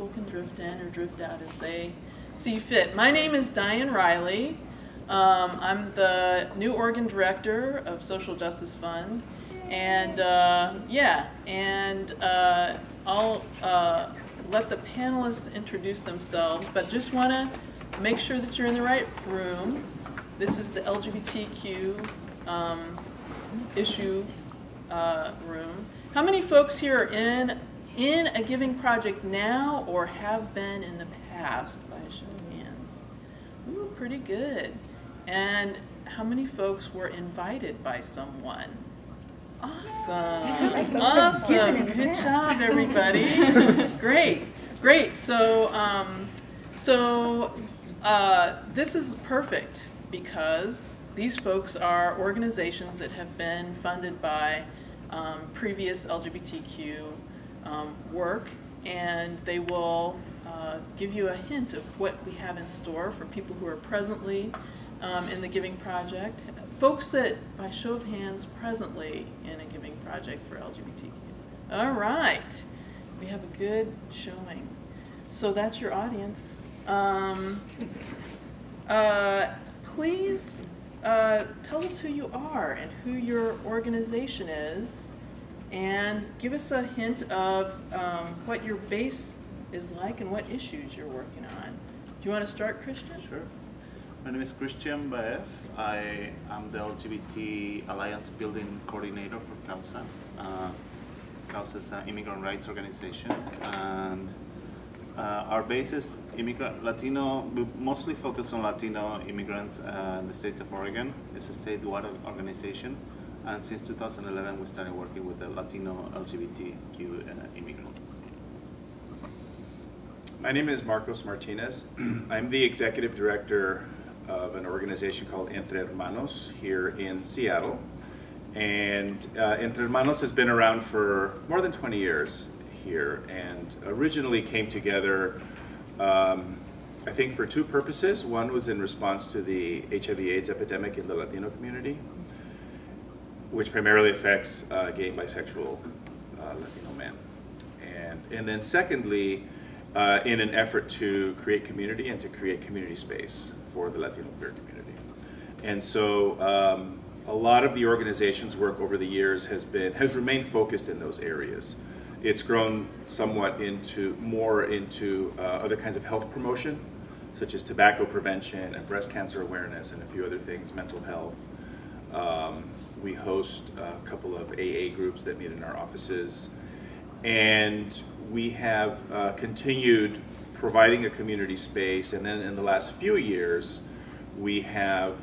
people can drift in or drift out as they see fit. My name is Diane Riley. I'm the new Oregon Director of Social Justice Fund. And I'll let the panelists introduce themselves, but just want to make sure that you're in the right room. This is the LGBTQ issue room. How many folks here are in a giving project now or have been in the past, by a show of hands? Ooh, pretty good. And how many folks were invited by someone? Awesome. Awesome. Good job, everybody. Great. So, this is perfect because these folks are organizations that have been funded by previous LGBTQ work, and they will give you a hint of what we have in store for people who are presently in the Giving Project. Folks that, by show of hands, presently in a Giving Project for LGBTQ. All right, we have a good showing. So that's your audience. Please tell us who you are and who your organization is, and give us a hint of what your base is like and what issues you're working on. Do you want to start, Christian? Sure. My name is Christian Baev. I am the LGBT Alliance Building Coordinator for CAUSA. CAUSA is an immigrant rights organization, and our base is Latino. We mostly focus on Latino immigrants in the state of Oregon. It's a statewide organization, and since 2011 we started working with the Latino LGBTQ immigrants. My name is Marcos Martinez. I'm the executive director of an organization called Entre Hermanos here in Seattle. And Entre Hermanos has been around for more than 20 years here, and originally came together, I think, for two purposes. One was in response to the HIV/AIDS epidemic in the Latino community, which primarily affects gay and bisexual Latino men. And then secondly, in an effort to create community and to create community space for the Latino queer community. And so a lot of the organization's work over the years has remained focused in those areas. It's grown somewhat more into other kinds of health promotion, such as tobacco prevention and breast cancer awareness and a few other things, mental health. We host a couple of AA groups that meet in our offices. And we have continued providing a community space, and then in the last few years we have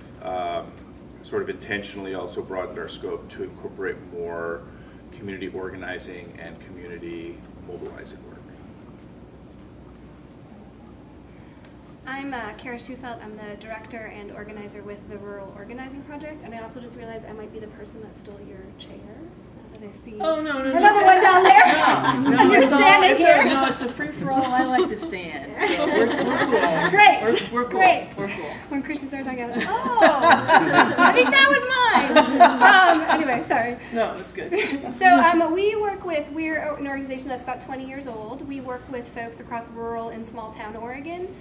sort of intentionally also broadened our scope to incorporate more community organizing and community mobilizing work. I'm Kara Schufelt. I'm the director and organizer with the Rural Organizing Project, and I also just realized I might be the person that stole your chair. I see another one down there. No, You're standing here. No, it's a free-for-all. I like to stand. So we're cool. Great. We're cool. Great. We're cool. When Christian started talking, I was like, oh, I think that was mine. Anyway, sorry. No, it's good. So we're an organization that's about 20 years old. We work with folks across rural and small town Oregon.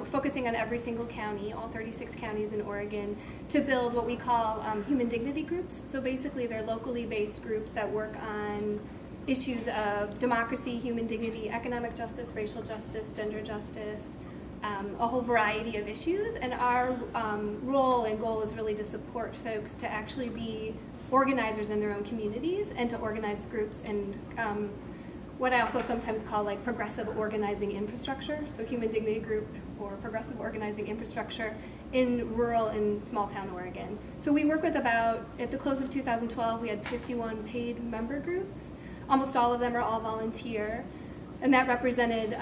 Focusing on every single county, all 36 counties in Oregon, to build what we call human dignity groups. So basically they're locally based groups that work on issues of democracy, human dignity, economic justice, racial justice, gender justice, a whole variety of issues. And our role and goal is really to support folks to actually be organizers in their own communities and to organize groups and what I also sometimes call like progressive organizing infrastructure, so human dignity group or progressive organizing infrastructure in rural and small town Oregon. So we work with at the close of 2012, we had 51 paid member groups. Almost all of them are all volunteer, and that represented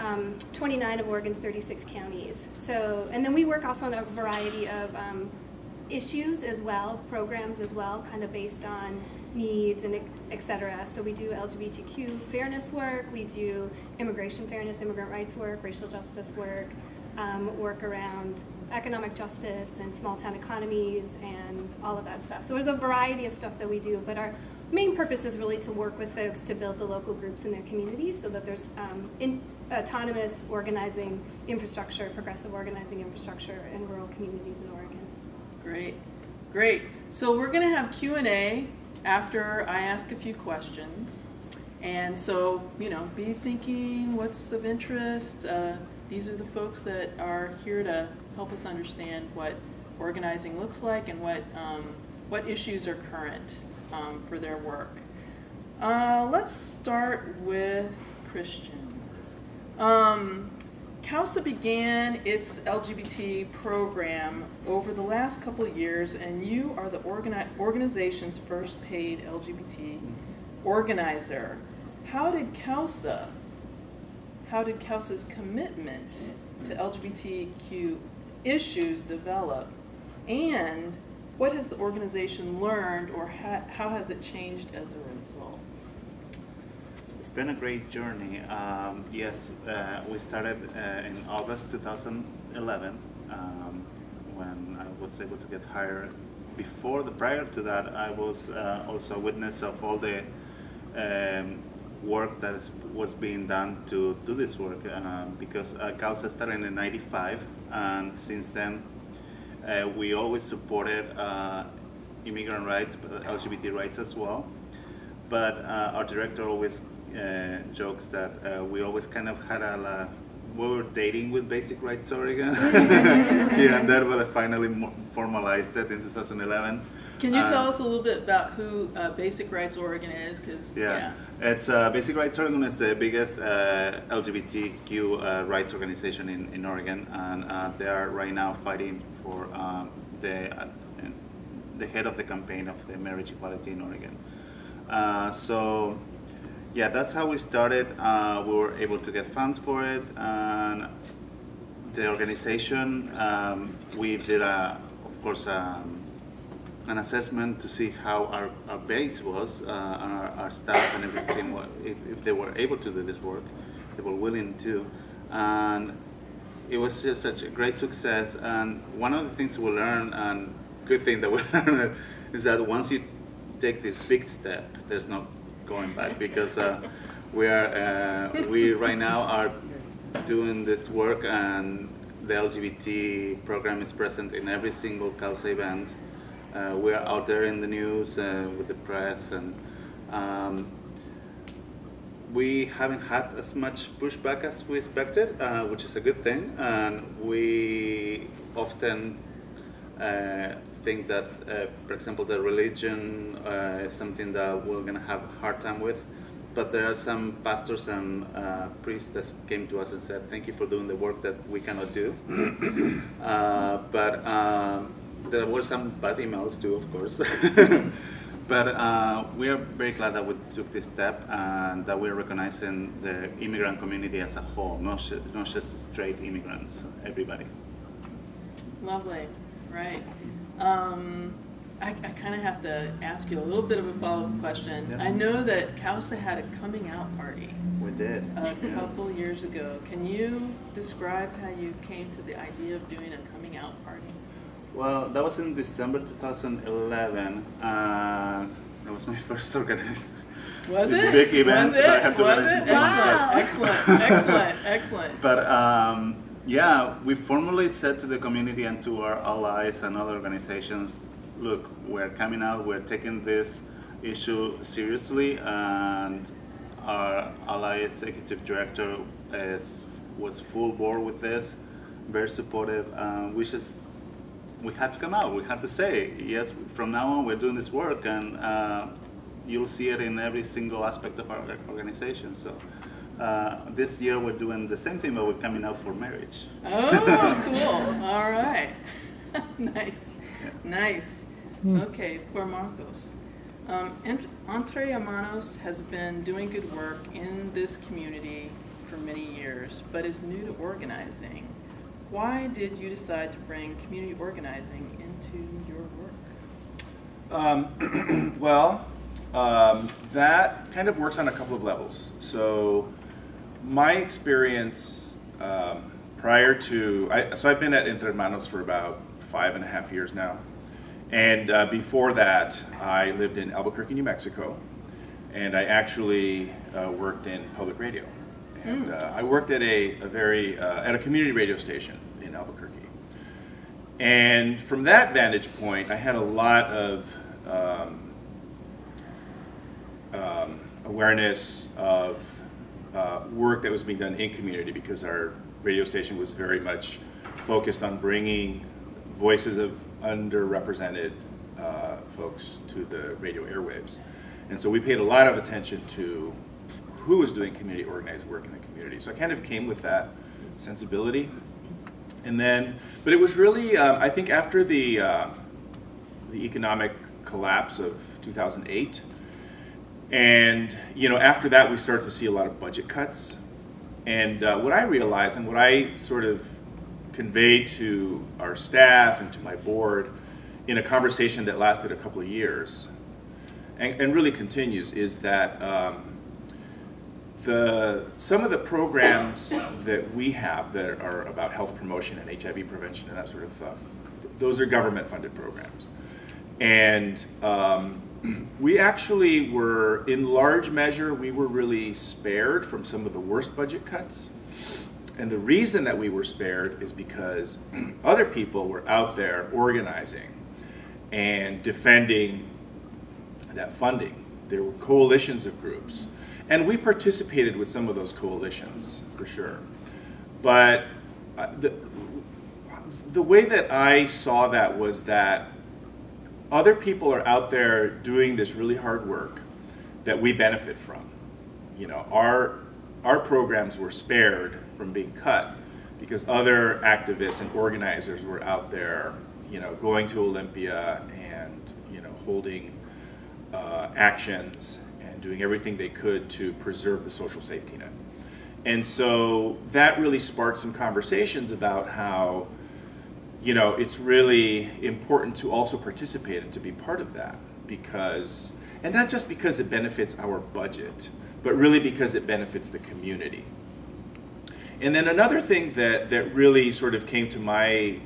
29 of Oregon's 36 counties. So, and then we work also on a variety of issues as well, programs as well, kind of based on needs and et cetera. So we do LGBTQ fairness work, we do immigration fairness, immigrant rights work, racial justice work, work around economic justice and small town economies and all of that stuff. So there's a variety of stuff that we do, but our main purpose is really to work with folks to build the local groups in their communities so that there's autonomous organizing infrastructure, progressive organizing infrastructure in rural communities in Oregon. Great, great. So we're going to have Q&A after I ask a few questions. And so, you know, be thinking what's of interest. These are the folks that are here to help us understand what organizing looks like and what issues are current for their work. Let's start with Christian. CAUSA began its LGBT program over the last couple of years, and you are the organization's first paid LGBT organizer. How did CAUSA's commitment to LGBTQ issues develop, and what has the organization learned, or how has it changed as a result? It's been a great journey. Yes, we started in August 2011 when I was able to get hired. Prior to that, I was also a witness of all the work that was being done to do this work because CAUSA started in '95, and since then we always supported immigrant rights, but LGBT rights as well. But our director always jokes that we always kind of had we were dating with Basic Rights Oregon here and there, but I finally formalized it in 2011. Can you tell us a little bit about who Basic Rights Oregon is? It's Basic Rights Oregon is the biggest LGBTQ rights organization in Oregon, and they are right now fighting for the head of the campaign of the marriage equality in Oregon. So yeah, that's how we started. We were able to get funds for it, and the organization, we did of course an assessment to see how our base was, our staff and everything, if they were able to do this work, they were willing to, and it was just such a great success. And one of the things we learned, and good thing that we learned, is that once you take this big step, there's no going back, because we right now are doing this work, and the LGBT program is present in every single CAUSA event. We are out there in the news with the press, and we haven't had as much pushback as we expected, which is a good thing. And we often think that, for example, the religion is something that we're going to have a hard time with. But there are some pastors and priests that came to us and said, "Thank you for doing the work that we cannot do." But there were some bad emails too, of course. But we are very glad that we took this step, and that we're recognizing the immigrant community as a whole, not just straight immigrants, everybody. Lovely, right. I kind of have to ask you a little bit of a follow-up question. Yeah. I know that CAUSA had a coming out party. We did. A couple years ago. Can you describe how you came to the idea of doing a coming out party? Well, that was in December 2011. That was my first organized big event. Was it? I had to organize it. Wow. Excellent. But yeah, we formally said to the community and to our allies and other organizations, look, we're coming out, we're taking this issue seriously, and our ally executive director was full board with this, very supportive. We had to come out, we had to say, yes, from now on we're doing this work, and you'll see it in every single aspect of our organization. So this year we're doing the same thing, but we're coming out for marriage. Oh, cool. All right. Nice. Yeah. Nice. Okay, for Marcos. Entre Hermanos has been doing good work in this community for many years, but is new to organizing. Why did you decide to bring community organizing into your work? That kind of works on a couple of levels. So my experience prior to, so I've been at Entre Hermanos for about 5.5 years now. And before that, I lived in Albuquerque, New Mexico, and I actually worked in public radio. And I worked at a community radio station in Albuquerque. And from that vantage point, I had a lot of awareness of work that was being done in community, because our radio station was very much focused on bringing voices of underrepresented folks to the radio airwaves. And so we paid a lot of attention to who was doing community organized work in the community. So I kind of came with that sensibility. And then, but it was really, I think after the economic collapse of 2008, and after that we started to see a lot of budget cuts. And what I realized, and what I sort of conveyed to our staff and to my board in a conversation that lasted a couple of years, and really continues, is that some of the programs that we have that are about health promotion and HIV prevention and that sort of stuff, those are government-funded programs. And we actually were, in large measure, we were really spared from some of the worst budget cuts. And the reason that we were spared is because other people were out there organizing and defending that funding. There were coalitions of groups. And we participated with some of those coalitions, for sure. But the way that I saw that was that other people are out there doing this really hard work that we benefit from. Our programs were spared from being cut because other activists and organizers were out there, going to Olympia and, holding actions and doing everything they could to preserve the social safety net. And so that really sparked some conversations about how, it's really important to also participate and to be part of that, because, and not just because it benefits our budget, but really because it benefits the community. And then another thing that really sort of came to my,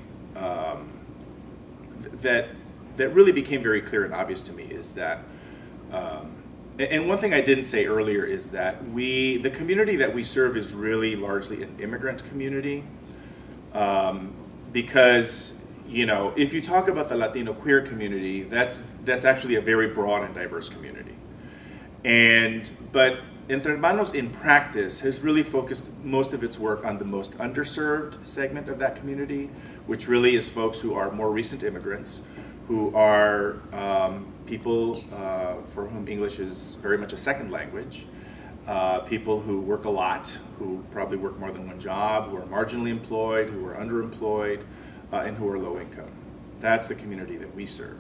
that really became very clear and obvious to me is that, and one thing I didn't say earlier is that the community that we serve is really largely an immigrant community, because, if you talk about the Latino queer community, that's actually a very broad and diverse community. But Entre Hermanos in practice has really focused most of its work on the most underserved segment of that community, which really is folks who are more recent immigrants, who are people for whom English is very much a second language, people who work a lot, who probably work more than one job, who are marginally employed, who are underemployed, and who are low income. That's the community that we serve.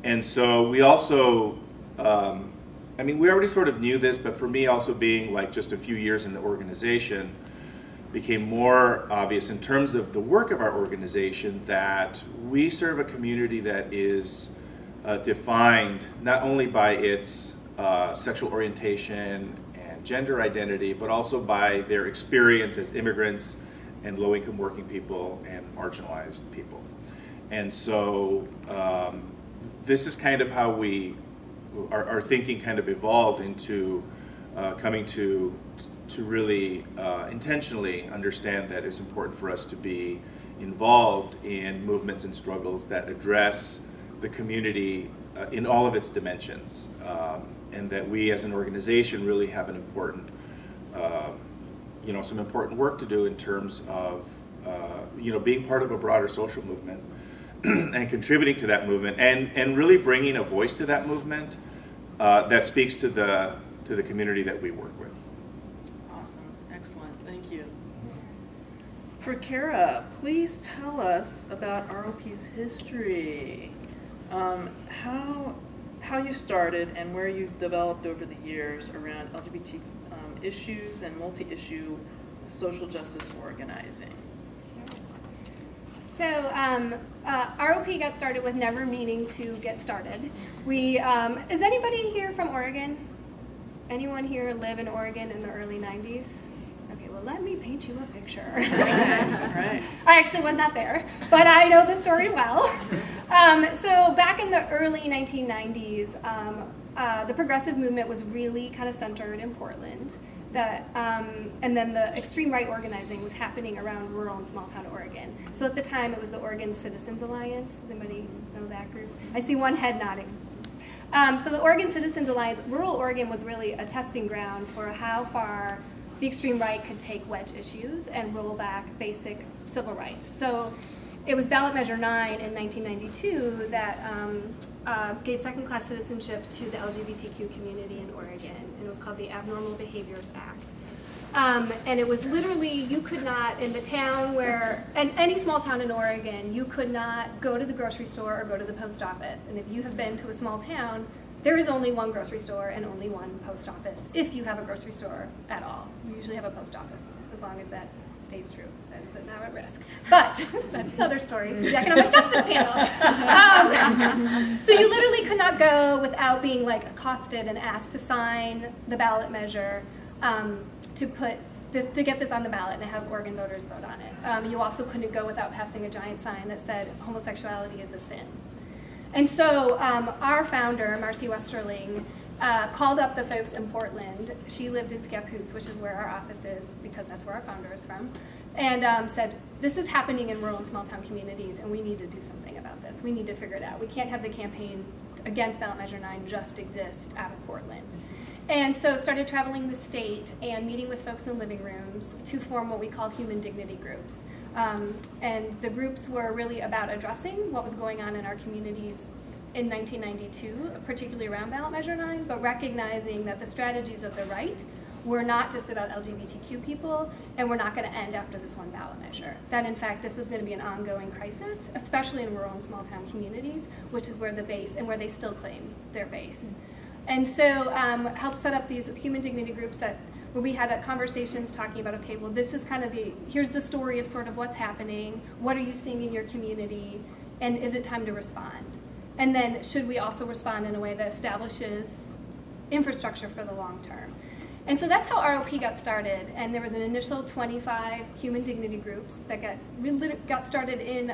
And so we also, we already sort of knew this, but for me also being like just a few years in the organization, became more obvious in terms of the work of our organization that we serve a community that is defined not only by its sexual orientation and gender identity, but also by their experience as immigrants and low-income working people and marginalized people. And so this is kind of how our thinking kind of evolved into coming to really intentionally understand that it's important for us to be involved in movements and struggles that address the community in all of its dimensions, and that we as an organization really have an important, some important work to do in terms of, being part of a broader social movement and contributing to that movement, and really bringing a voice to that movement that speaks to the community that we work with. Awesome, excellent, thank you. For Kara, please tell us about ROP's history, how you started and where you've developed over the years around LGBT issues and multi-issue social justice organizing. So ROP got started with never meaning to get started. Is anybody here from Oregon? Anyone here live in Oregon in the early 90s? Okay, well let me paint you a picture. Right. I actually was not there, but I know the story well. So back in the early 1990s, the progressive movement was really kind of centered in Portland. And then the extreme right organizing was happening around rural and small town Oregon. So at the time, it was the Oregon Citizens Alliance. Anybody know that group? I see one head nodding. So the Oregon Citizens Alliance, rural Oregon was really a testing ground for how far the extreme right could take wedge issues and roll back basic civil rights. So it was ballot measure 9 in 1992 that gave second-class citizenship to the LGBTQ community in Oregon, and it was called the Abnormal Behaviors Act. And it was literally, you could not, in the town where, and any small town in Oregon, you could not go to the grocery store or go to the post office. And if you have been to a small town, there is only one grocery store and only one post office, if you have a grocery store at all. You usually have a post office, as long as that stays true. That is now at risk. But that's another story, the Economic Justice Panel. So you literally could not go without being like accosted and asked to sign the ballot measure to get this on the ballot and have Oregon voters vote on it. You also couldn't go without passing a giant sign that said homosexuality is a sin. And so our founder, Marcy Westerling, called up the folks in Portland. She lived in Scappoose, which is where our office is, because that's where our founder is from, and said, this is happening in rural and small town communities, and we need to do something about this. We need to figure it out. We can't have the campaign against ballot measure 9 just exist out of Portland. And so started traveling the state and meeting with folks in living rooms to form what we call human dignity groups. And the groups were really about addressing what was going on in our communities in 1992, particularly around ballot measure 9, but recognizing that the strategies of the right were not just about LGBTQ people, and were not going to end after this one ballot measure. That in fact, this was going to be an ongoing crisis, especially in rural and small town communities, which is where the base, and where they still claim their base. And so helped set up these human dignity groups where we had conversations talking about, okay, well, this is kind of here's the story of sort of what's happening, what are you seeing in your community, and is it time to respond? And then should we also respond in a way that establishes infrastructure for the long term? And so that's how ROP got started, and there was an initial 25 human dignity groups that got started in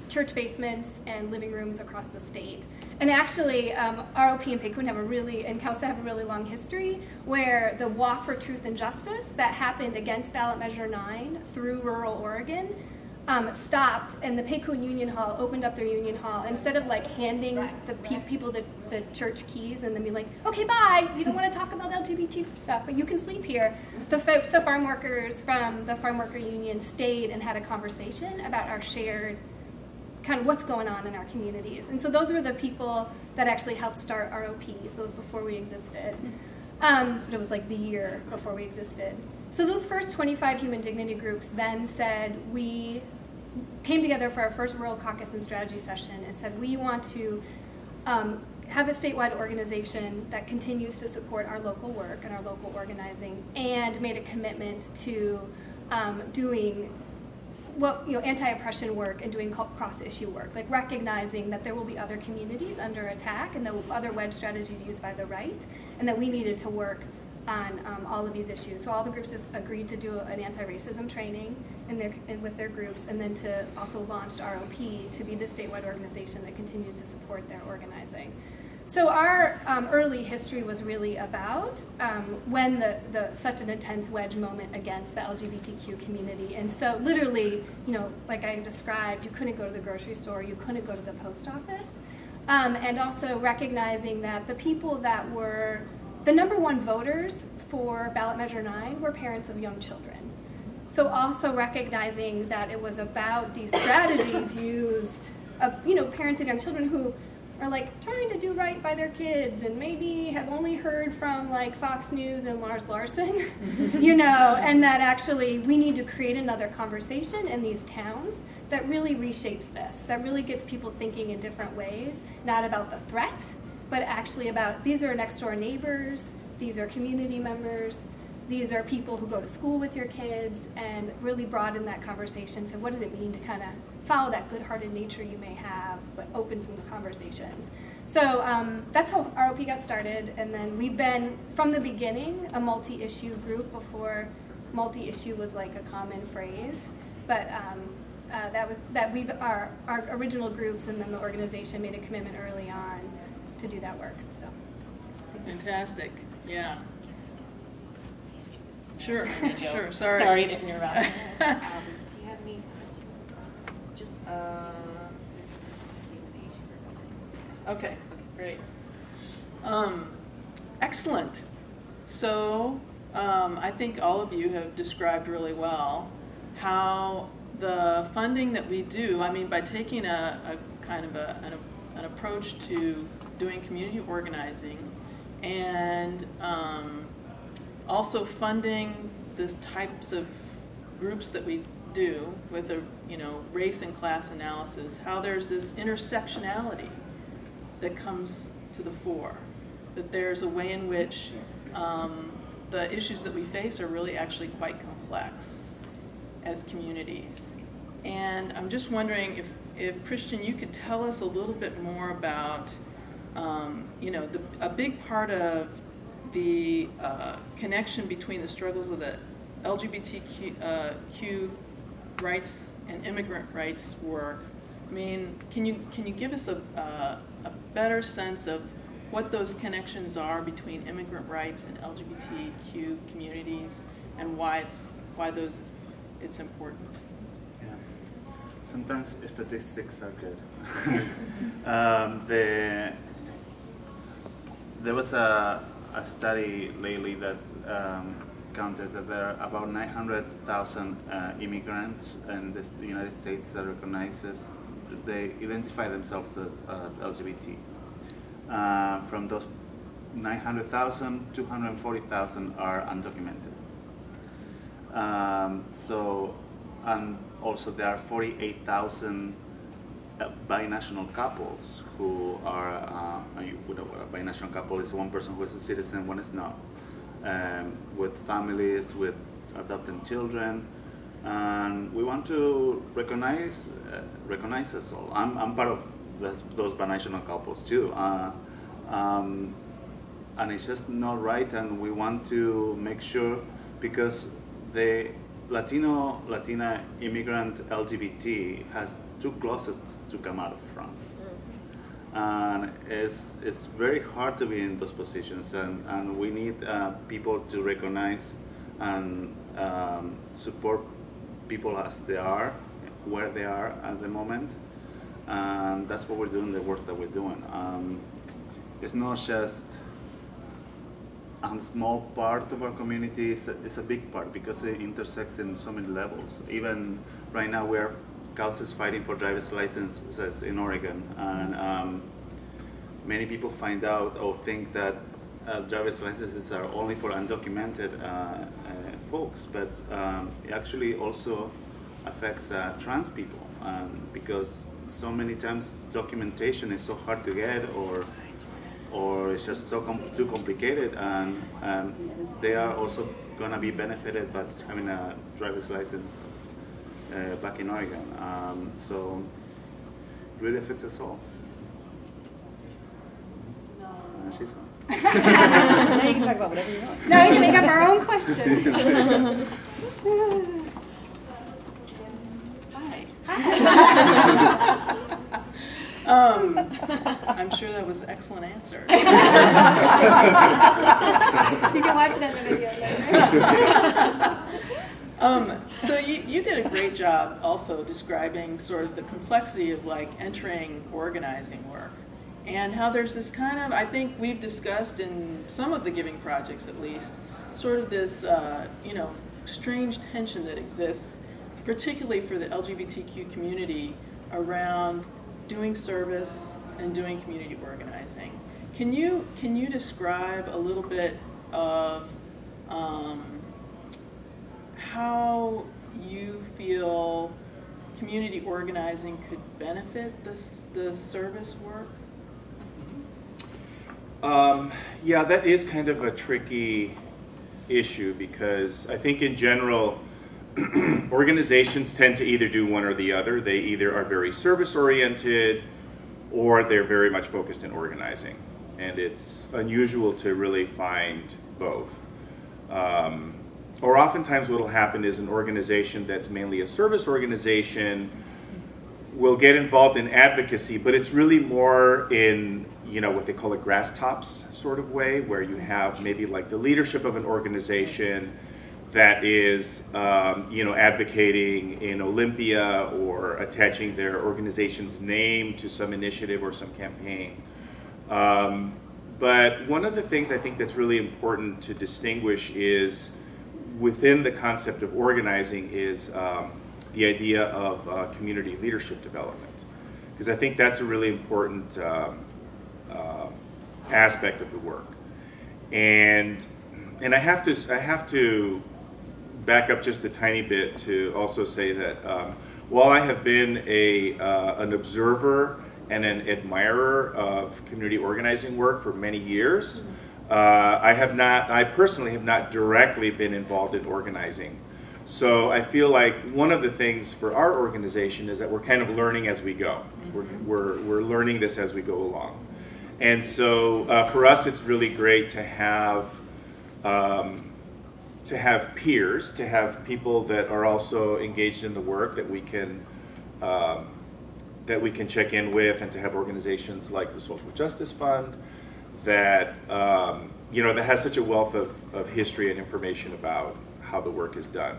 church basements and living rooms across the state. And actually, ROP and PACUN and CAUSA have a really long history where the walk for truth and justice that happened against ballot measure 9 through rural Oregon stopped, and the PACUN Union Hall opened up their Union Hall. Instead of like handing the people the church keys and then be like, okay, bye, you don't want to talk about LGBT stuff, but you can sleep here. The folks, the farm workers from the Farm Worker Union stayed and had a conversation about our shared kind of what's going on in our communities. And so those were the people that actually helped start ROP, so it was before we existed. But it was like the year before we existed. So those first 25 human dignity groups then said, we came together for our first Rural Caucus and Strategy session and said, we want to have a statewide organization that continues to support our local work and our local organizing, and made a commitment to doing anti-oppression work and doing cross-issue work, like recognizing that there will be other communities under attack and the other wedge strategies used by the right, and that we needed to work on all of these issues. So all the groups just agreed to do an anti-racism training with their groups, and then to also launched ROP to be the statewide organization that continues to support their organizing. So our early history was really about when such an intense wedge moment against the LGBTQ community. And so literally, like I described, you couldn't go to the grocery store, you couldn't go to the post office. And also recognizing that the people that were the #1 voters for ballot measure 9 were parents of young children. So also recognizing that it was about these strategies used of, parents of young children who are like trying to do right by their kids and maybe have only heard from like Fox News and Lars Larson, and that actually we need to create another conversation in these towns that really reshapes this, that really gets people thinking in different ways, not about the threat, but actually about these are next door neighbors, these are community members, these are people who go to school with your kids, and really broaden that conversation. So what does it mean to kind of follow that good-hearted nature you may have, but open some conversations? So that's how ROP got started, and then we've been, from the beginning, a multi-issue group before multi-issue was like a common phrase. But our original groups and then the organization made a commitment early on to do that work. So fantastic. Yeah. Sure. Sure. Sorry to interrupt. Do you have any questions? Just Okay, great. Excellent. So I think all of you have described really well how the funding that we do, I mean, by taking a kind of an approach to doing community organizing and also funding the types of groups that we do with a race and class analysis, how there's this intersectionality that comes to the fore, that there's a way in which the issues that we face are really actually quite complex as communities. And I'm just wondering if Christian, you could tell us a little bit more about, a big part of the connection between the struggles of the LGBTQ rights and immigrant rights work. I mean, can you give us a better sense of what those connections are between immigrant rights and LGBTQ communities and why it's important? Yeah. Sometimes statistics are good. There was a study lately that counted that there are about 900,000 immigrants in the United States that recognizes, they identify themselves as LGBT. From those 900,000, 240,000 are undocumented. And also there are 48,000 binational couples who are, a binational couple is one person who is a citizen, one is not, with families, with adopted children, and we want to recognize us all. I'm part of those binational couples too, and it's just not right, and we want to make sure, because the Latina immigrant LGBT has two closets to come out from. And it's very hard to be in those positions, and we need people to recognize and support people as they are, where they are at the moment. And that's what we're doing, the work that we're doing. It's not just a small part of our community, it's a big part, because it intersects in so many levels. Even right now we're causes fighting for driver's licenses in Oregon, and many people find out or think that driver's licenses are only for undocumented folks, but it actually also affects trans people, because so many times documentation is so hard to get, or it's just so too complicated, and they are also going to be benefited by having a driver's license back in Oregon. So it really affects us all. She's gone. Now you can talk about whatever you want. Now we can make up our own questions. Hi. I'm sure that was an excellent answer. You can watch it in the video later. So you did a great job also describing sort of the complexity of like entering organizing work, and how there's this kind of, I think we've discussed in some of the giving projects at least, sort of this strange tension that exists, particularly for the LGBTQ community, around doing service and doing community organizing. Can you describe a little bit of how you feel community organizing could benefit the service work? Yeah, that is kind of a tricky issue, because I think in general organizations tend to either do one or the other. They either are very service oriented or they're very much focused in organizing, and it's unusual to really find both. or oftentimes what will happen is an organization that's mainly a service organization will get involved in advocacy, but it's really more in, you know, what they call a grass tops sort of way, where you have maybe like the leadership of an organization that is, you know, advocating in Olympia or attaching their organization's name to some initiative or some campaign. But one of the things I think that's really important to distinguish is within the concept of organizing is the idea of community leadership development, because I think that's a really important aspect of the work. And I have to back up just a tiny bit to also say that while I have been an observer and an admirer of community organizing work for many years, I personally have not directly been involved in organizing. So I feel like one of the things for our organization is that we're kind of learning as we go. We're learning this as we go along. And so for us, it's really great to have peers, to have people that are also engaged in the work that we can check in with, and to have organizations like the Social Justice Fund that you know, that has such a wealth of history and information about how the work is done.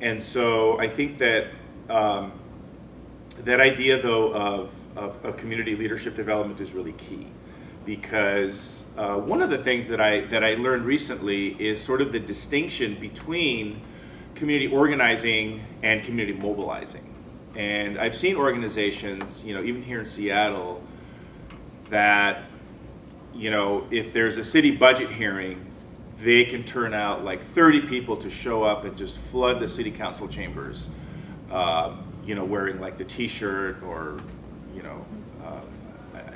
And so I think that that idea, though, of community leadership development is really key, because one of the things that I learned recently is sort of the distinction between community organizing and community mobilizing. And I've seen organizations, you know, even here in Seattle, that, you know, if there's a city budget hearing, they can turn out like 30 people to show up and just flood the city council chambers, you know, wearing like the T-shirt or, you know,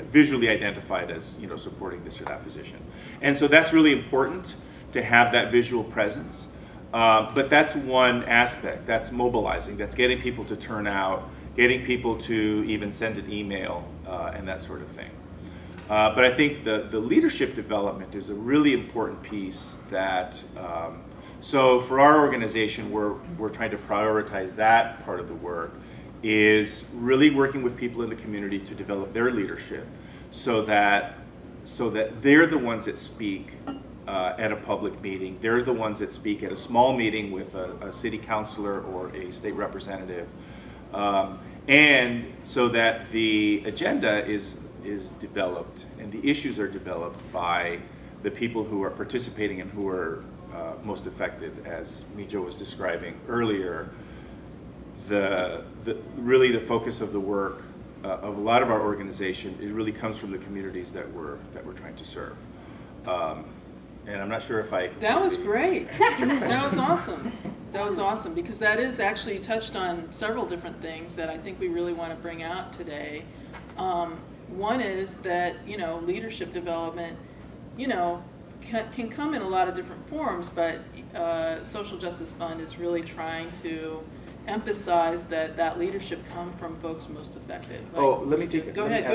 visually identified as, you know, supporting this or that position. And so that's really important to have that visual presence. But that's one aspect. That's mobilizing. That's getting people to turn out, getting people to even send an email, and that sort of thing. But I think the leadership development is a really important piece that, so for our organization, we're trying to prioritize that part of the work, is really working with people in the community to develop their leadership so that they're the ones that speak at a public meeting. They're the ones that speak at a small meeting with a city councilor or a state representative. And so that the agenda is developed and the issues are developed by the people who are participating and who are most affected. As Mijo was describing earlier, really the focus of the work of a lot of our organization, it really comes from the communities that we're trying to serve. And I'm not sure if I... That was great. That was awesome. That was awesome, because that is actually touched on several different things that I think we really want to bring out today. One is that, you know, leadership development, you know, can come in a lot of different forms, but Social Justice Fund is really trying to emphasize that leadership come from folks most affected. Like, oh, let me take it. Go ahead.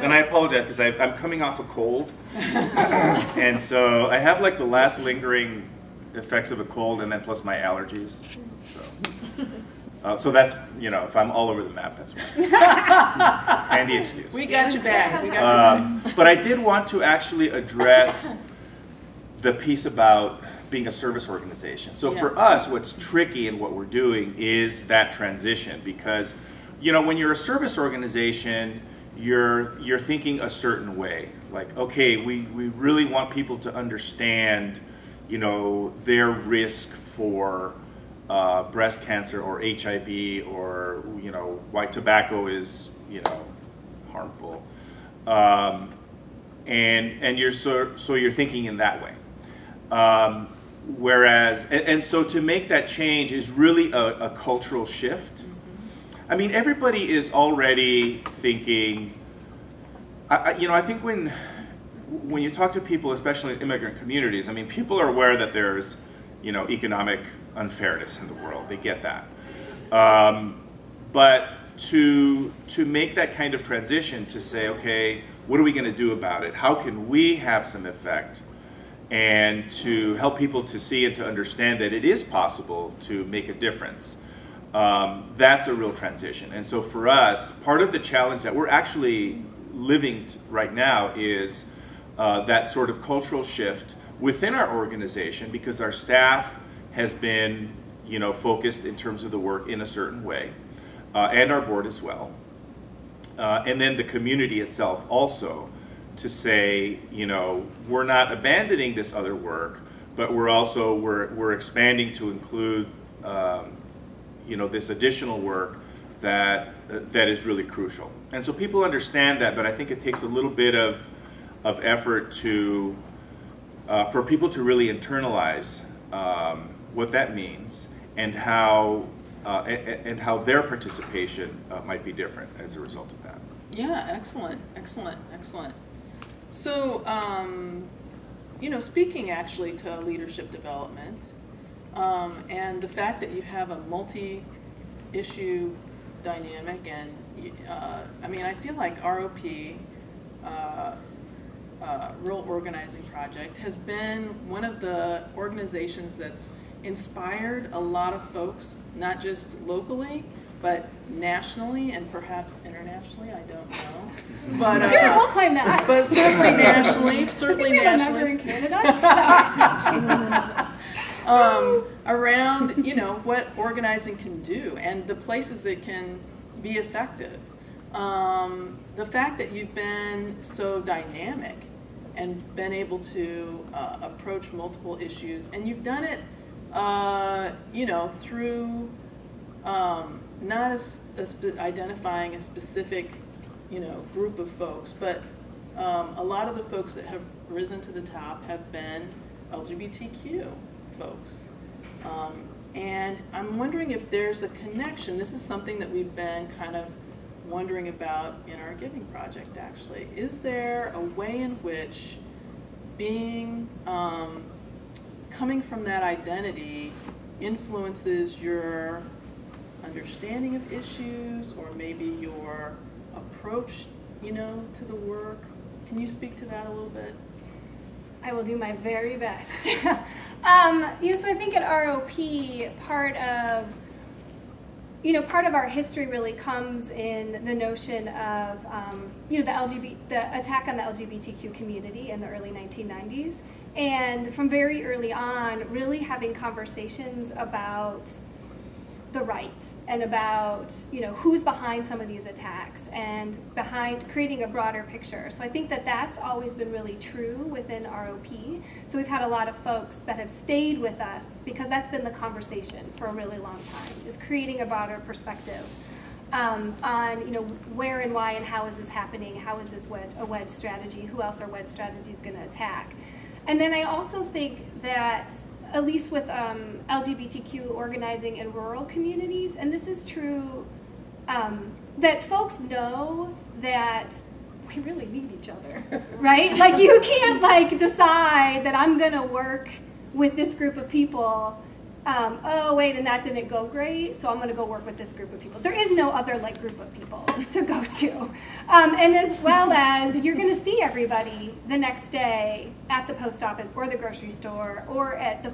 And I apologize because I'm coming off a cold, and so I have like the last lingering effects of a cold, and then plus my allergies. So that's, you know, if I'm all over the map, that's why. And the excuse. We got you back. We got you back. But I did want to actually address the piece about being a service organization. So for us, what's tricky in what we're doing is that transition, because, you know, when you're a service organization, you're thinking a certain way. Like, okay, we really want people to understand, you know, their risk for breast cancer or HIV, or, you know, why tobacco is, you know, harmful. And you're so you're thinking in that way. Whereas, and so to make that change is really a cultural shift. I mean, everybody is already thinking, you know, I think when you talk to people, especially in immigrant communities, I mean, people are aware that there's, you know, economic unfairness in the world. They get that. But to make that kind of transition to say, okay, what are we going to do about it? How can we have some effect? and to help people to see and to understand that it is possible to make a difference. That's a real transition. And so for us, part of the challenge that we're actually living right now is that sort of cultural shift within our organization, because our staff has been, you know, focused in terms of the work in a certain way, and our board as well. And then the community itself also, to say, you know, we're not abandoning this other work, but we're expanding to include, you know, this additional work that is really crucial. And so people understand that, but I think it takes a little bit of effort to for people to really internalize what that means, and how their participation might be different as a result of that. Yeah, excellent, excellent, excellent. So, you know, speaking actually to leadership development, and the fact that you have a multi-issue dynamic, and I mean, I feel like ROP, Rural Organizing Project, has been one of the organizations that's inspired a lot of folks, not just locally, but nationally and perhaps internationally. I don't know, but sure, we'll claim that. But certainly nationally, certainly we have nationally. a member in Canada. Around, you know, what organizing can do and the places it can be effective. The fact that you've been so dynamic and been able to approach multiple issues, and you've done it, you know, through not identifying a specific, you know, group of folks, but a lot of the folks that have risen to the top have been LGBTQ folks. And I'm wondering if there's a connection. This is something that we've been kind of wondering about in our giving project, actually. Is there a way in which being, coming from that identity influences your understanding of issues, or maybe your approach, you know, to the work? Can you speak to that a little bit? I will do my very best. You know, so I think at ROP, part of our history really comes in the notion of, you know, the attack on the LGBTQ community in the early 1990s. And from very early on, really having conversations about the right and about, you know, who's behind some of these attacks and behind creating a broader picture. So I think that that's always been really true within ROP. So we've had a lot of folks that have stayed with us because that's been the conversation for a really long time, is creating a broader perspective on, you know, where and why and how is this happening, how is this a wedge strategy, who else are wedge strategies going to attack. And then I also think that, at least with LGBTQ organizing in rural communities, and this is true, that folks know that we really need each other, right? Like, you can't, like, decide that I'm gonna work with this group of people, oh wait, and that didn't go great, so I'm gonna go work with this group of people. There is no other, like, group of people to go to. And as well as you're gonna see everybody the next day at the post office or the grocery store or at the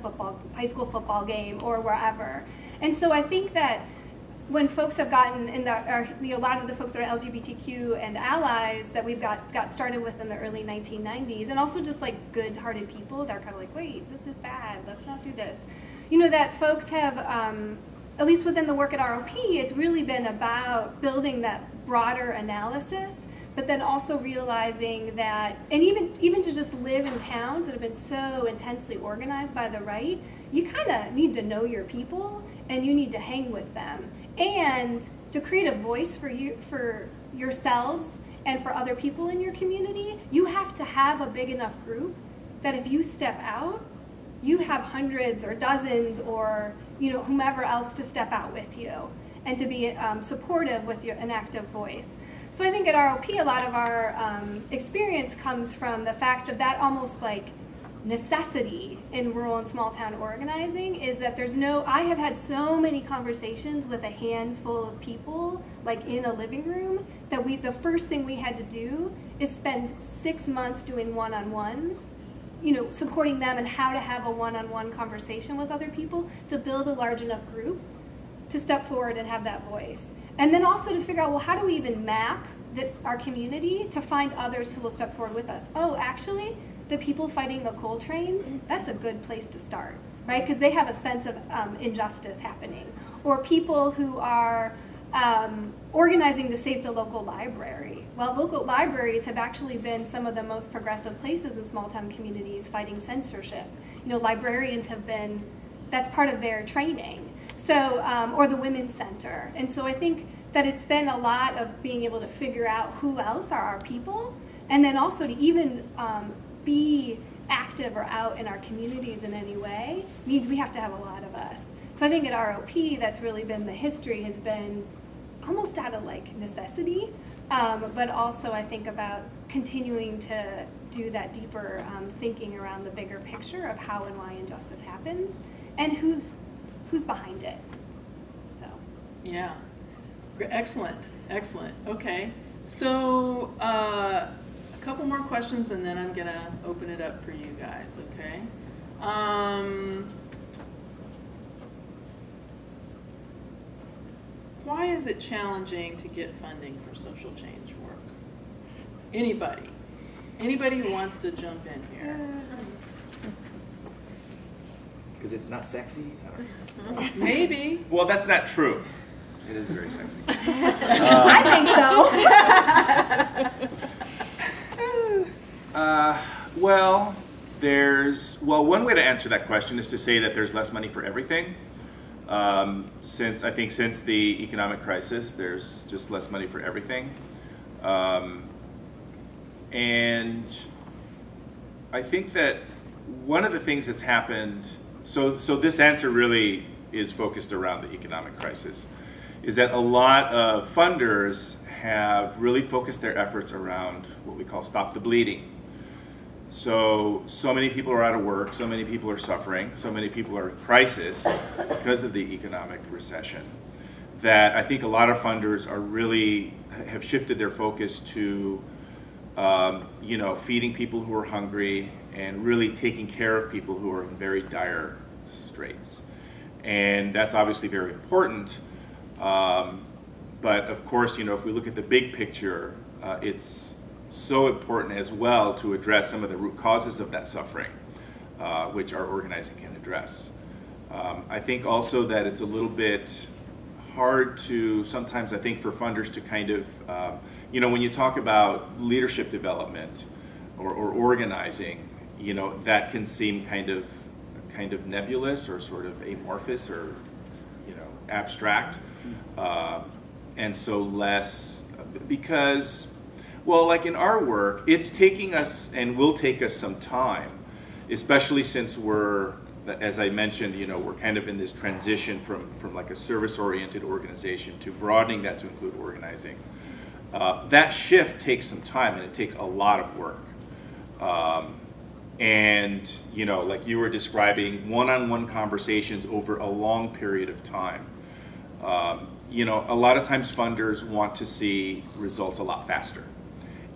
high school football game or wherever. And so I think that when folks have gotten a lot of the folks that are LGBTQ and allies that we've got started with in the early 1990s, and also just like good-hearted people that are kind of like, wait, this is bad, let's not do this. You know, that folks have, at least within the work at ROP, it's really been about building that broader analysis, but then also realizing that, and even to just live in towns that have been so intensely organized by the right, you kind of need to know your people and you need to hang with them. And to create a voice for yourselves and for other people in your community, you have to have a big enough group that if you step out, you have hundreds or dozens or, you know, whomever else to step out with you and to be supportive with an active voice. So I think at ROP, a lot of our experience comes from the fact that almost like necessity in rural and small town organizing is that I have had so many conversations with a handful of people, like in a living room, that the first thing we had to do is spend 6 months doing one-on-ones supporting them and how to have a one-on-one conversation with other people to build a large enough group to step forward and have that voice. And then also to figure out, well, how do we even map our community to find others who will step forward with us? Oh, actually, the people fighting the coal trains, that's a good place to start, right? Because they have a sense of injustice happening. Or people who are organizing to save the local library. Well, local libraries have actually been some of the most progressive places in small town communities fighting censorship. Librarians have been, that's part of their training. So, or the Women's Center. And so I think that it's been a lot of being able to figure out who else are our people, and then also to even be active or out in our communities in any way means we have to have a lot of us. So I think at ROP, that's really been the history, has been almost out of like necessity, but also I think about continuing to do that deeper thinking around the bigger picture of how and why injustice happens and who's behind it. So yeah, excellent, excellent. Okay, so a couple more questions and then I'm gonna open it up for you guys. Okay. Why is it challenging to get funding for social change work? Anybody? Anybody who wants to jump in here? Because it's not sexy? Maybe. Well, that's not true. It is very sexy. I think so. Well, one way to answer that question is to say that there's less money for everything. Since the economic crisis, there's just less money for everything. And I think that one of the things that's happened, so this answer really is focused around the economic crisis, is that a lot of funders have really focused their efforts around what we call stop the bleeding. So many people are out of work, so many people are suffering, so many people are in crisis because of the economic recession, that I think a lot of funders have shifted their focus to feeding people who are hungry and really taking care of people who are in very dire straits. And that's obviously very important. But of course, if we look at the big picture, it's so important as well to address some of the root causes of that suffering, which our organizing can address. I think also that it's a little bit hard to, sometimes I think for funders to kind of, when you talk about leadership development or organizing, that can seem kind of nebulous or sort of amorphous or, abstract. And so less, because, well, like in our work, it's taking us and will take us some time, especially since we're, as I mentioned, we're kind of in this transition from like a service-oriented organization to broadening that to include organizing. That shift takes some time and it takes a lot of work. And, like you were describing, one-on-one conversations over a long period of time. A lot of times funders want to see results a lot faster.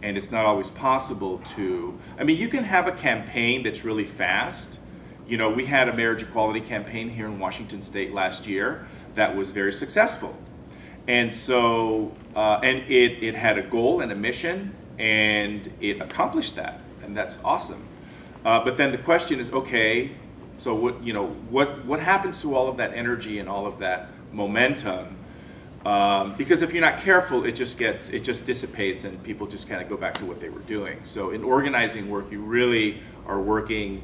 And it's not always possible to, you can have a campaign that's really fast. We had a marriage equality campaign here in Washington State last year that was very successful. And so, and it had a goal and a mission, and it accomplished that, and that's awesome. But then the question is, okay, so what happens to all of that energy and all of that momentum? Because if you're not careful, it just dissipates and people just kind of go back to what they were doing. So in organizing work, you really are working,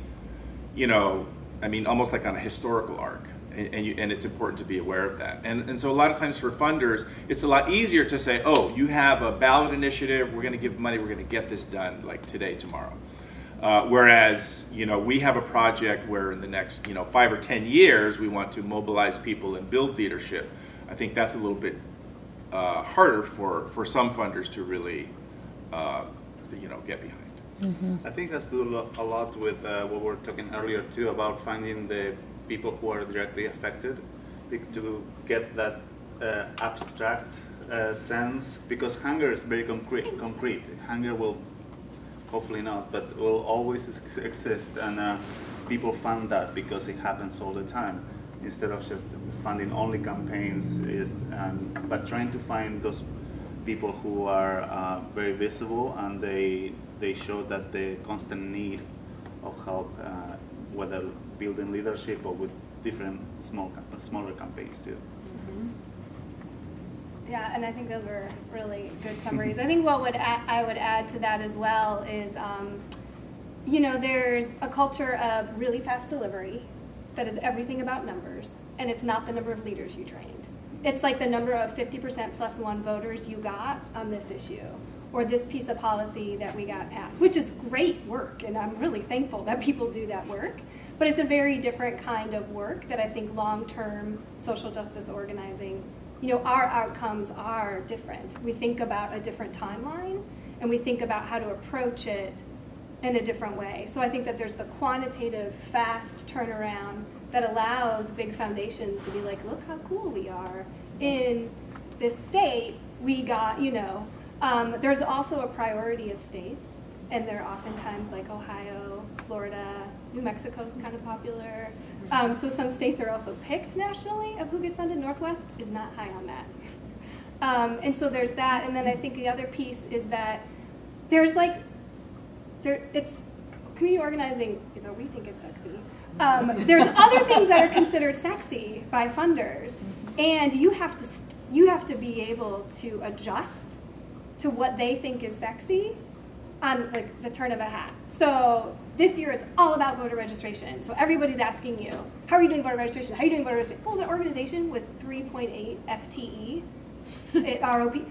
almost like on a historical arc, and it's important to be aware of that. And so a lot of times for funders, it's a lot easier to say, oh, you have a ballot initiative, we're going to give money, we're going to get this done like today, tomorrow. Whereas, we have a project where in the next, 5 or 10 years, we want to mobilize people and build leadership. I think that's a little bit harder for some funders to really, get behind. Mm-hmm. I think it has to do a lot with what we were talking earlier too about finding the people who are directly affected to get that abstract sense, because hunger is very concrete. Hunger will hopefully not, but will always exist, and people fund that because it happens all the time, instead of just funding only campaigns, but trying to find those people who are very visible, and they show that the constant need of help, whether building leadership or with different smaller campaigns too. Yeah, and I think those were really good summaries. I think what I would add to that as well is, you know, there's a culture of really fast delivery that is everything about numbers, and it's not the number of leaders you trained. It's like the number of 50% plus one voters you got on this issue, or this piece of policy that we got passed, which is great work, and I'm really thankful that people do that work. But it's a very different kind of work that I think long-term social justice organizing, you know, our outcomes are different. We think about a different timeline, and we think about how to approach it in a different way. So I think that there's the quantitative, fast turnaround that allows big foundations to be like, look how cool we are in this state. We got, you know, there's also a priority of states, and they're oftentimes like Ohio, Florida, New Mexico's kind of popular. So some states are also picked nationally of who gets funded. Northwest is not high on that. And so there's that, and then I think the other piece is that there's like, it's community organizing, though we think it's sexy. There's other things that are considered sexy by funders, and you have to be able to adjust to what they think is sexy on like the turn of a hat. So this year it's all about voter registration. So everybody's asking you, how are you doing voter registration? How are you doing voter registration? Well, the organization with 3.8 FTE at ROP,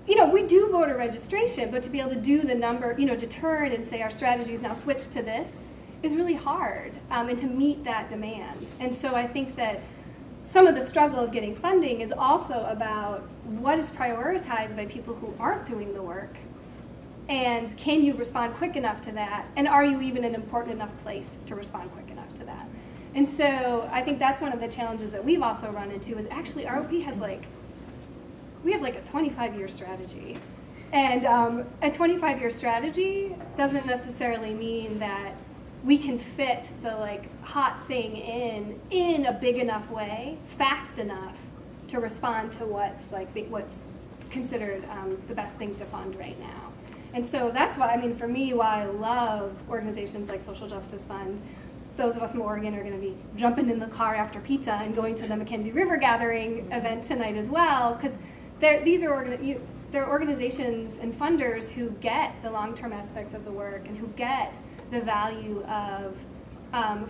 you know, we do voter registration, but to be able to do the number, you know, to turn and say our strategy is now switched to this is really hard, and to meet that demand. And so I think that some of the struggle of getting funding is also about what is prioritized by people who aren't doing the work, and can you respond quick enough to that, and are you even an important enough place to respond quick enough to that? And so I think that's one of the challenges that we've also run into is actually ROP has like, we have like a 25-year strategy. And a 25-year strategy doesn't necessarily mean that we can fit the like hot thing in a big enough way, fast enough to respond to what's considered the best things to fund right now. And so that's why, I mean, for me, why I love organizations like Social Justice Fund. Those of us from Oregon are going to be jumping in the car after pizza and going to the Mackenzie River Gathering event tonight as well, because they're organizations and funders who get the long-term aspect of the work and who get the value of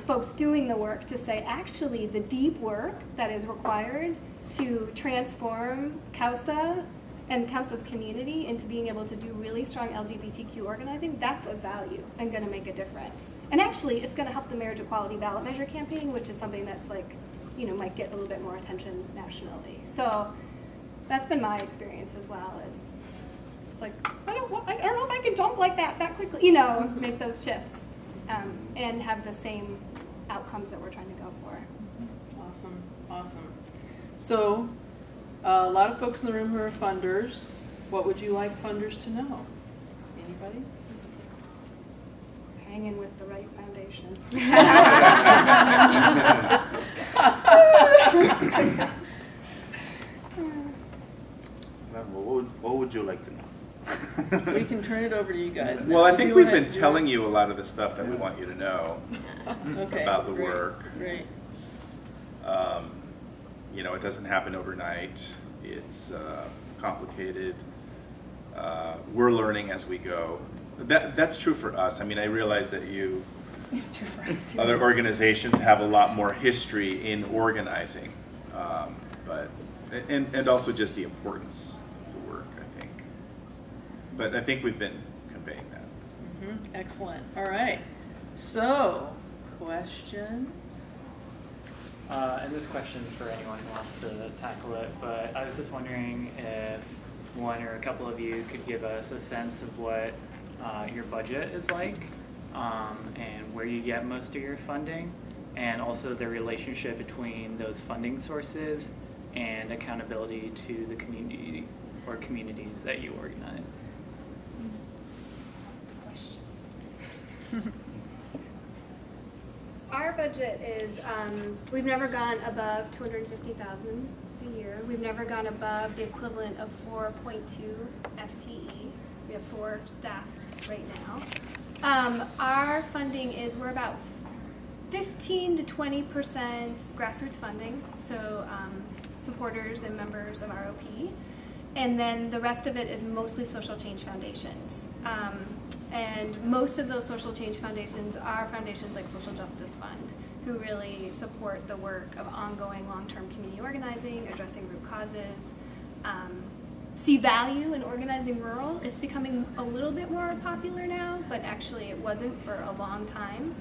folks doing the work to say, actually, the deep work that is required to transform CAUSA and CAUSA's community into being able to do really strong LGBTQ organizing, that's of value and going to make a difference. And actually, it's going to help the marriage equality ballot measure campaign, which is something that's like, you know, might get a little bit more attention nationally. So that's been my experience as well. Is it's like, I don't know if I can jump like that quickly, you know, make those shifts and have the same outcomes that we're trying to go for. Awesome, awesome. So, a lot of folks in the room who are funders, what would you like funders to know? Anybody? Hanging with the right foundation. What would you like to know? We can turn it over to you guys now. Well, I If think you we've wanna been do telling it. you a lot of the stuff that we want you to know Okay, about the great, work. Great. You know, it doesn't happen overnight. It's complicated. We're learning as we go. That's true for us. I mean, I realize that It's true for us too. other organizations have a lot more history in organizing, and also just the importance of the work, I think. But I think we've been conveying that. Excellent. All right. So, questions? And this question is for anyone who wants to tackle it, but I was just wondering if one or a couple of you could give us a sense of what your budget is like, and where you get most of your funding, and also the relationship between those funding sources and accountability to the community or communities that you organize. Our budget is, we've never gone above 250,000 a year. We've never gone above the equivalent of 4.2 FTE. We have 4 staff right now. Our funding is, we're about 15 to 20% grassroots funding, so supporters and members of ROP. And then the rest of it is mostly social change foundations. And most of those social change foundations are foundations like Social Justice Fund, who really support the work of ongoing long-term community organizing, addressing root causes, see value in organizing rural. It's becoming a little bit more popular now, but actually it wasn't for a long time,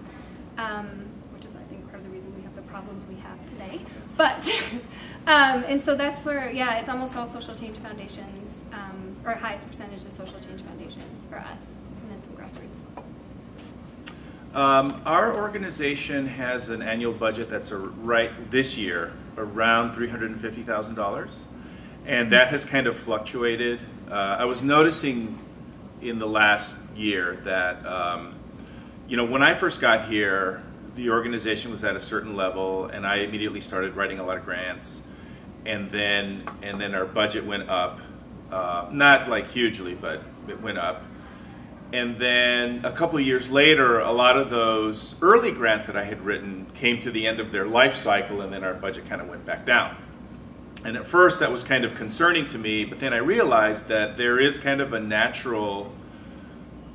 which is, I think, part of the reason we have the problems we have today. But, and so that's where, yeah, it's almost all social change foundations, or highest percentage of social change foundations for us, and then some grassroots. Our organization has an annual budget that's this year around $350,000, and that has kind of fluctuated. I was noticing in the last year that you know, when I first got here, the organization was at a certain level, and I immediately started writing a lot of grants, and then our budget went up, not like hugely, but it went up. And then a couple of years later, a lot of those early grants that I had written came to the end of their life cycle, and then our budget kind of went back down. And at first that was kind of concerning to me, but then I realized that there is kind of a natural,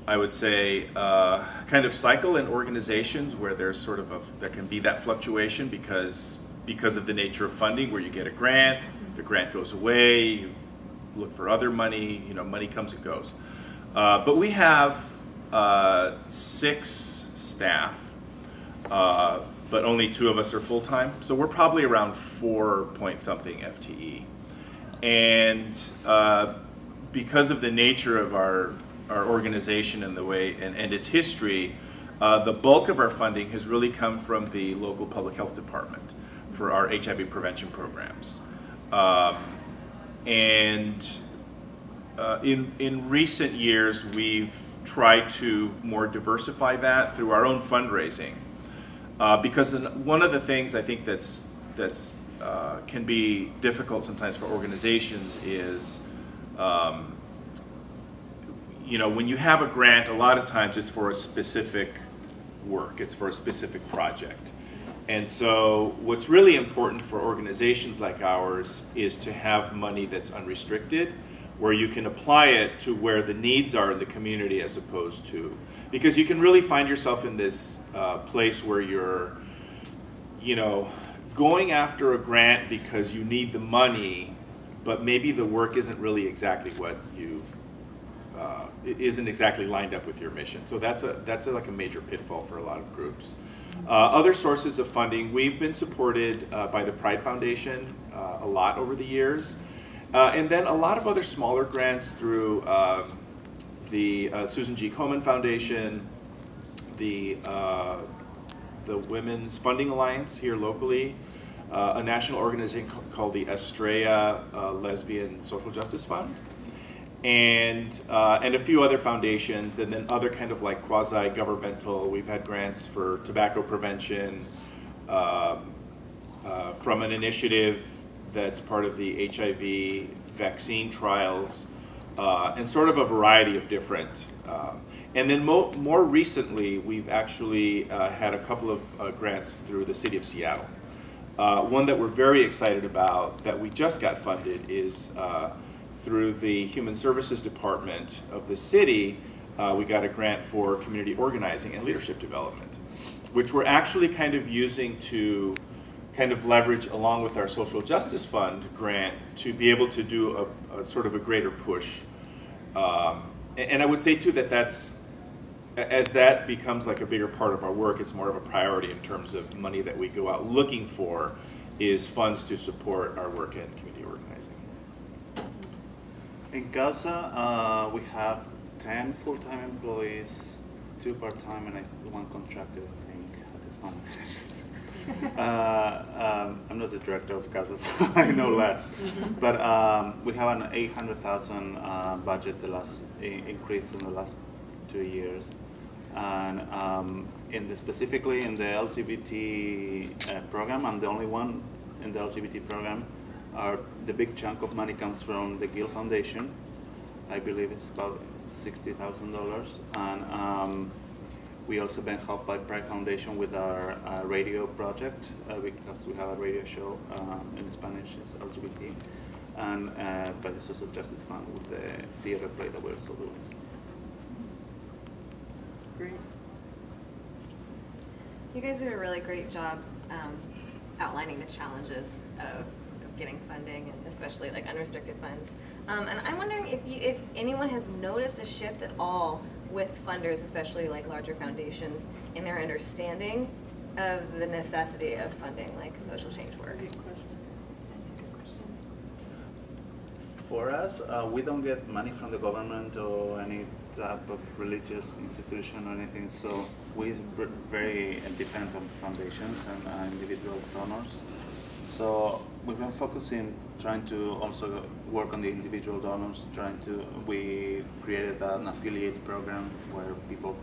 I would say, kind of cycle in organizations where there's sort of there can be that fluctuation because of the nature of funding, where you get a grant, the grant goes away, you look for other money, you know, money comes and goes. But we have 6 staff, but only 2 of us are full-time, so we're probably around 4-point-something FTE. And because of the nature of our organization and the way and its history, the bulk of our funding has really come from the local public health department for our HIV prevention programs. In recent years, we've tried to more diversify that through our own fundraising, because one of the things I think that's can be difficult sometimes for organizations is, you know, when you have a grant, a lot of times it's for a specific work, it's for a specific project. And so what's really important for organizations like ours is to have money that's unrestricted, where you can apply it to where the needs are in the community as opposed to, because you can really find yourself in this place where you're, you know, going after a grant because you need the money, but maybe the work isn't really exactly what you, it isn't exactly lined up with your mission. So that's like a major pitfall for a lot of groups. Other sources of funding, we've been supported by the Pride Foundation a lot over the years. And then a lot of other smaller grants through the Susan G. Komen Foundation, the Women's Funding Alliance here locally, a national organization called the Estrella Lesbian Social Justice Fund, and a few other foundations, and then other kind of like quasi-governmental. We've had grants for tobacco prevention from an initiative that's part of the HIV vaccine trials, and sort of a variety of different. And then more recently, we've actually had a couple of grants through the city of Seattle. One that we're very excited about that we just got funded is through the Human Services Department of the city. We got a grant for community organizing and leadership development, which we're actually kind of using to kind of leverage along with our Social Justice Fund grant to be able to do a sort of a greater push. And I would say too that as that becomes like a bigger part of our work, it's more of a priority in terms of money that we go out looking for is funds to support our work in community organizing. In Gaza, we have 10 full-time employees, 2 part-time, and 1 contracted, I think, at this moment. I'm not the director of Gaza, so I know less. But we have an 800,000 budget, the last increase in the last 2 years. And specifically in the LGBT program, I'm the only one in the LGBT program. The big chunk of money comes from the Gill Foundation. I believe it's about $60,000. And we also been helped by Pride Foundation with our radio project because we have a radio show in Spanish, it's LGBT. And by the Social Justice Fund with the theater play that we're also doing. Great. You guys did a really great job outlining the challenges of getting funding, and especially like unrestricted funds. And I'm wondering if anyone has noticed a shift at all with funders, especially like larger foundations, in their understanding of the necessity of funding like social change work. Good question. That's a good question. For us, we don't get money from the government or any type of religious institution or anything, so we're very dependent on foundations and individual donors. So we've been focusing, trying to also work on the individual donors, we created an affiliate program where people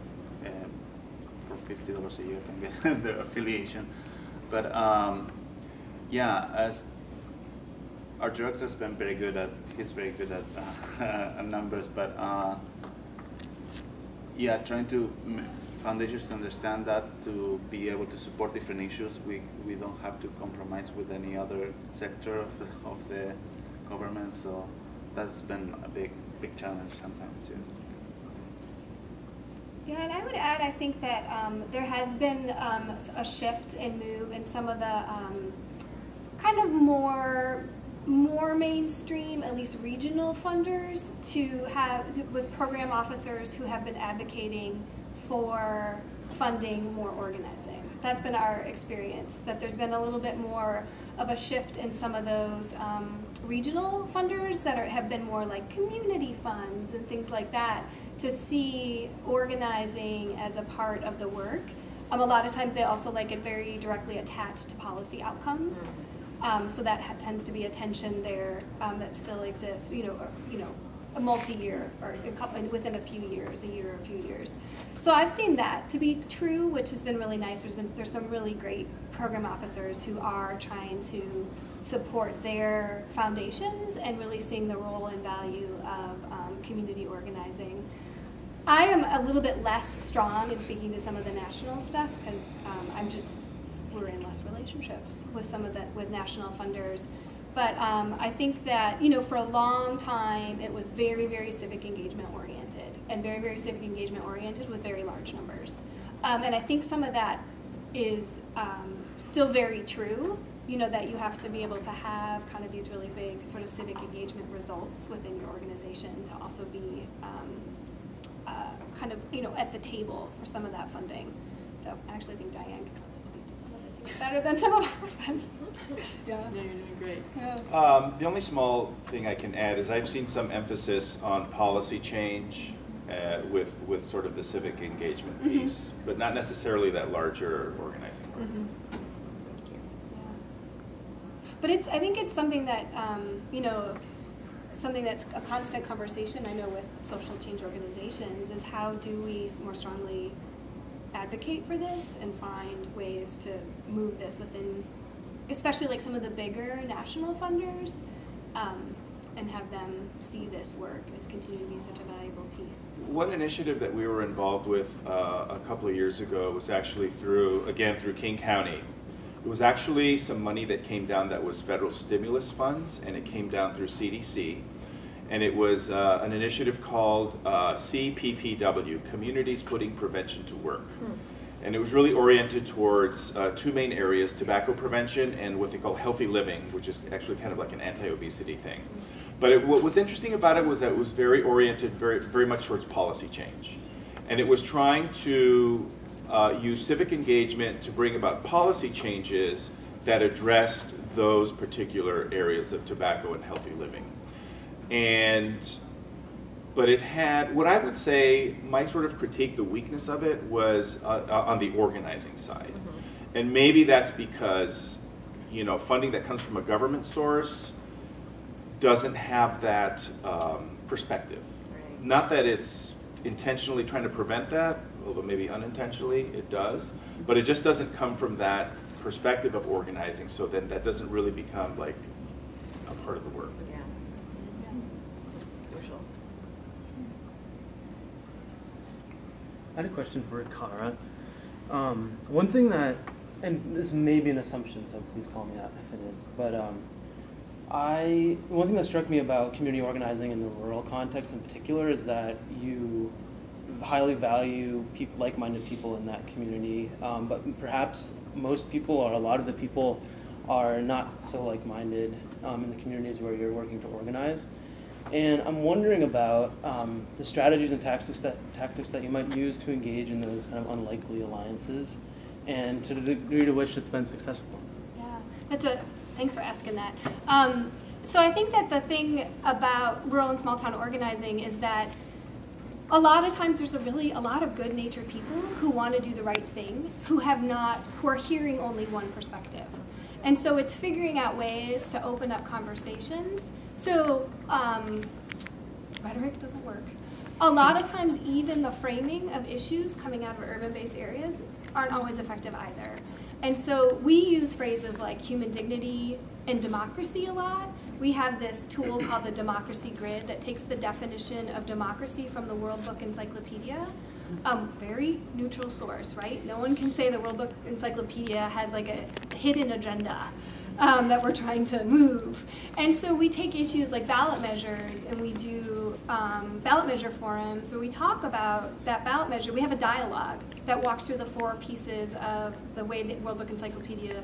for $50 a year can get their affiliation. But yeah, as our director's been very good at, he's very good at numbers, but yeah, trying to foundations to understand that, to be able to support different issues. We don't have to compromise with any other sector of the government, so that's been a big challenge sometimes too. Yeah, and I would add, I think that there has been a shift and move in some of the kind of more mainstream, at least regional funders, with program officers who have been advocating for funding more organizing. That's been our experience, that there's been a little bit more of a shift in some of those regional funders that have been more like community funds and things like that, to see organizing as a part of the work. A lot of times they also like it very directly attached to policy outcomes. So that tends to be a tension there that still exists, a multi-year or within a few years, a year or a few years. So I've seen that to be true, which has been really nice. There's some really great program officers who are trying to support their foundations and really seeing the role and value of community organizing. I am a little bit less strong in speaking to some of the national stuff because we're in less relationships with with national funders. But I think that, for a long time, it was very, very civic engagement oriented, and very, very civic engagement oriented with very large numbers. And I think some of that is still very true, that you have to be able to have kind of these really big sort of civic engagement results within your organization to also be kind of, at the table for some of that funding. So I actually think Diane can probably speak to some of this even better than some of our funders. Yeah. No, you're doing great. Yeah. The only small thing I can add is I've seen some emphasis on policy change with sort of the civic engagement piece, but not necessarily that larger organizing work. Thank you. Yeah. But I think it's something that, something that's a constant conversation, I know, with social change organizations, is how do we more strongly advocate for this and find ways to move this within, especially like some of the bigger national funders, and have them see this work as continue to be such a valuable piece. One initiative that we were involved with a couple of years ago was actually through King County. It was actually some money that came down that was federal stimulus funds, and it came down through CDC. And it was an initiative called CPPW, Communities Putting Prevention to Work. And it was really oriented towards two main areas, tobacco prevention and what they call healthy living, which is actually kind of like an anti-obesity thing. But what was interesting about it was that it was very oriented very much towards policy change. And it was trying to use civic engagement to bring about policy changes that addressed those particular areas of tobacco and healthy living. But it had, what I would say, my sort of critique, the weakness of it was on the organizing side. And maybe that's because, funding that comes from a government source doesn't have that perspective. Right. Not that it's intentionally trying to prevent that, although maybe unintentionally it does, but it just doesn't come from that perspective of organizing, so then that doesn't really become like a part of the work. Yeah. Crucial. I had a question for Cara. One thing that, and this may be an assumption, so please call me out if it is, but one thing that struck me about community organizing in the rural context in particular is that you highly value like-minded people in that community, but perhaps most people or a lot of the people are not so like-minded in the communities where you're working to organize. And I'm wondering about the strategies and tactics that you might use to engage in those kind of unlikely alliances, and to the degree to which it's been successful. Yeah, thanks for asking that. So I think that the thing about rural and small town organizing is that a lot of times there's a lot of good-natured people who want to do the right thing, who are hearing only one perspective. And so it's figuring out ways to open up conversations. So rhetoric doesn't work. A lot of times even the framing of issues coming out of urban-based areas aren't always effective either. And so we use phrases like human dignity and democracy a lot. We have this tool called the Democracy Grid that takes the definition of democracy from the World Book Encyclopedia. Very neutral source, right? No one can say the World Book Encyclopedia has like a hidden agenda that we're trying to move. And so we take issues like ballot measures, and we do ballot measure forums where we talk about that ballot measure. We have a dialogue that walks through the 4 pieces of the way the World Book Encyclopedia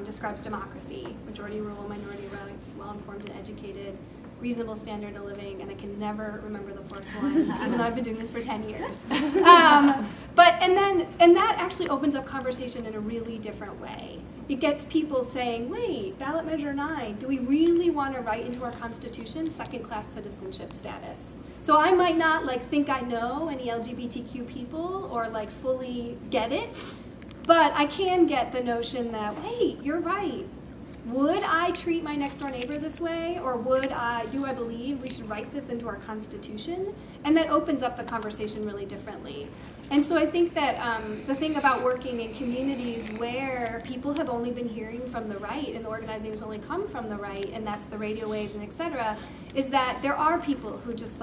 describes democracy: majority rural, minority rights, well-informed and educated, reasonable standard of living, and I can never remember the 4th one, even though I've been doing this for 10 years. And that actually opens up conversation in a really different way. It gets people saying, wait, ballot measure 9, do we really want to write into our Constitution second-class citizenship status? So I might not think I know any LGBTQ people or fully get it, but I can get the notion that, wait, you're right. Would I treat my next door neighbor this way, or do I believe we should write this into our Constitution? And that opens up the conversation really differently. And so I think that the thing about working in communities where people have only been hearing from the right, and the organizing has only come from the right, and that's the radio waves and et cetera, is that there are people who just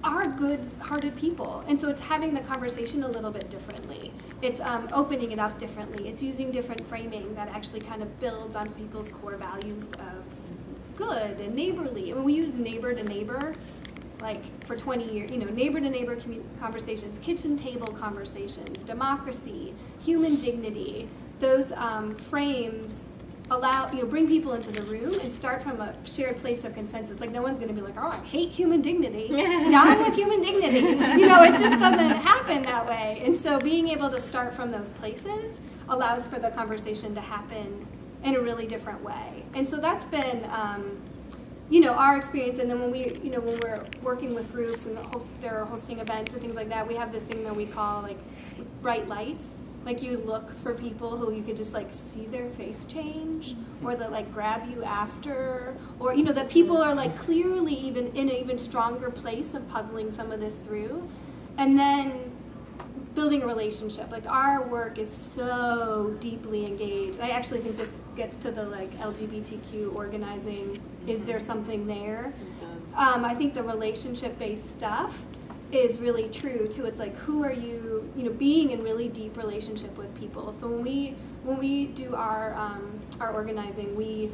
are good-hearted people. And so it's having the conversation a little bit differently. It's opening it up differently. It's using different framing that actually kind of builds on people's core values of good and neighborly. When we use neighbor to neighbor, for 20 years, neighbor to neighbor conversations, kitchen table conversations, democracy, human dignity, those frames bring people into the room and start from a shared place of consensus. No one's going to be oh, I hate human dignity. Down with human dignity. It just doesn't happen that way. And so being able to start from those places allows for the conversation to happen in a really different way. And so that's been, our experience. And then when we're working with groups and they're hosting events and things like that, we have this thing that we call bright lights. You look for people who you could just see their face change, or that grab you after, or that people are clearly even in an even stronger place of puzzling some of this through, and then building a relationship. Our work is so deeply engaged. I actually think this gets to the LGBTQ organizing. Is there something there? It does. I think the relationship-based stuff is really true too. It's who are you, being in really deep relationship with people. So when we do our organizing, we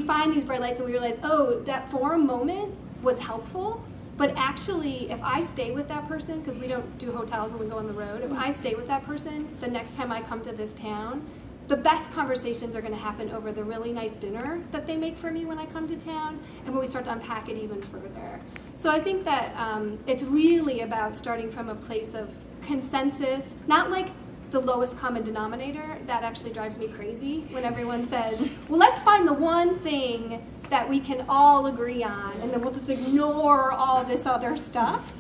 find these bright lights and we realize, oh, that forum moment was helpful, but actually if I stay with that person, because we don't do hotels when we go on the road, if I stay with that person the next time I come to this town, the best conversations are going to happen over the really nice dinner that they make for me when I come to town, and when we start to unpack it even further. So I think that it's really about starting from a place of consensus, not the lowest common denominator. That actually drives me crazy when everyone says, well, let's find the one thing that we can all agree on, and then we'll just ignore all this other stuff.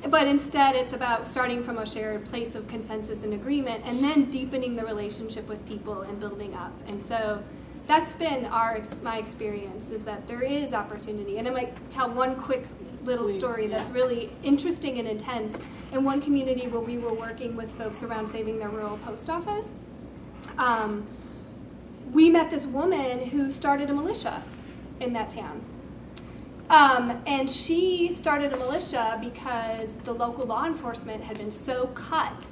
But instead, it's about starting from a shared place of consensus and agreement, and then deepening the relationship with people and building up. And so that's been my experience, is that there is opportunity. And I might tell one quick little story that's really interesting and intense. in one community where we were working with folks around saving their rural post office, we met this woman who started a militia in that town. And she started a militia because the local law enforcement had been so cut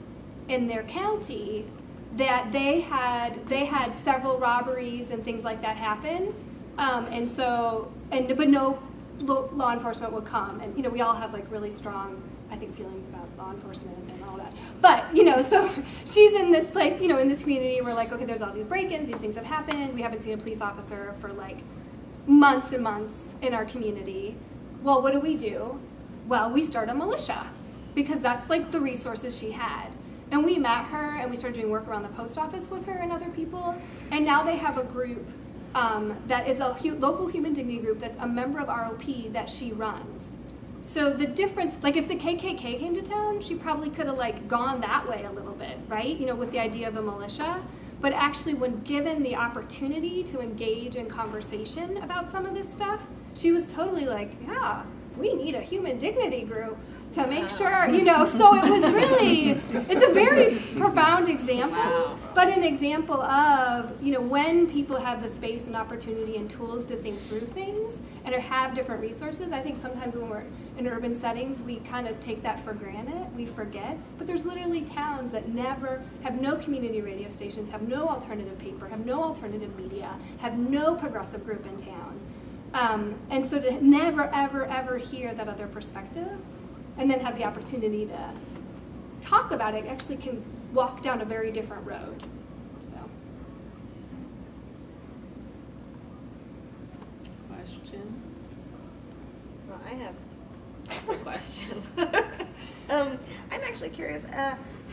in their county that they had several robberies and things like that happen. But no law enforcement would come. And, you know, we all have like really strong, I think, feelings about law enforcement and all that. But, you know, so she's in this place, you know, in this community, we're like, okay, there's all these break-ins, these things have happened. We haven't seen a police officer for like months and months in our community. Well, what do? Well, we start a militia because that's like the resources she had. And we met her and we started doing work around the post office with her and other people. And now they have a group that is a local human dignity group that's a member of ROP that she runs. So the difference, like if the KKK came to town, she probably could have like gone that way a little bit, right? You know, with the idea of a militia. But actually when given the opportunity to engage in conversation about some of this stuff, she was totally like, yeah, we need a human dignity group to make sure, you know, so it was really, it's a very profound example, but an example of, you know, when people have the space and opportunity and tools to think through things and have different resources. I think sometimes when we're in urban settings, we kind of take that for granted, we forget, but there's literally towns that never have no community radio stations, have no alternative paper, have no alternative media, have no progressive group in town. And so to never, ever, ever hear that other perspective and then have the opportunity to talk about it actually can walk down a very different road. So. Questions? Well, I have two questions. I'm actually curious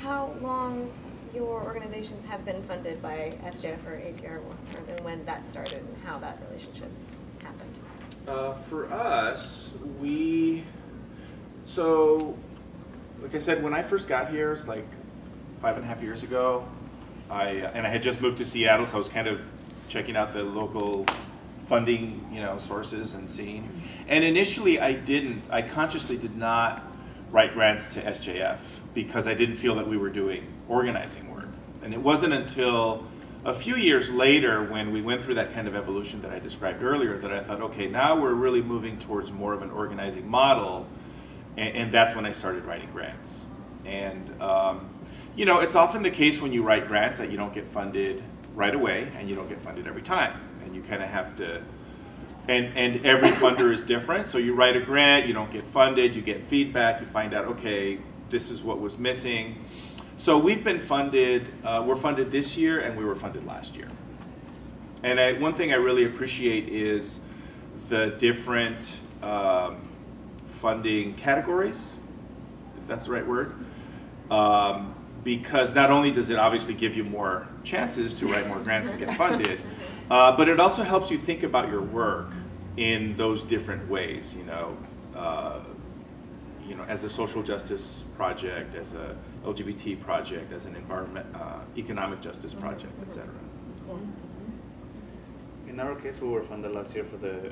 how long your organizations have been funded by SJF or ATR and when that started and how that relationship happened. For us, so like I said, when I first got here, it's like 5.5 years ago, and I had just moved to Seattle, so I was kind of checking out the local funding, you know, sources and seeing. And initially I consciously did not write grants to SJF because I didn't feel that we were doing organizing work. And it wasn't until a few years later when we went through that kind of evolution that I described earlier that I thought, okay, now we're really moving towards more of an organizing model, and that's when I started writing grants. And you know, it's often the case when you write grants that you don't get funded right away, and you don't get funded every time, and you kind of have to, and every funder is different, so you write a grant, you don't get funded, you get feedback, you find out, okay, this is what was missing. So we've been funded, we're funded this year and we were funded last year. And one thing I really appreciate is the different funding categories, if that's the right word, because not only does it obviously give you more chances to write more grants and get funded, but it also helps you think about your work in those different ways, you know, as a social justice project, as a LGBT project, as an economic justice project, etc. In our case, we were funded last year for the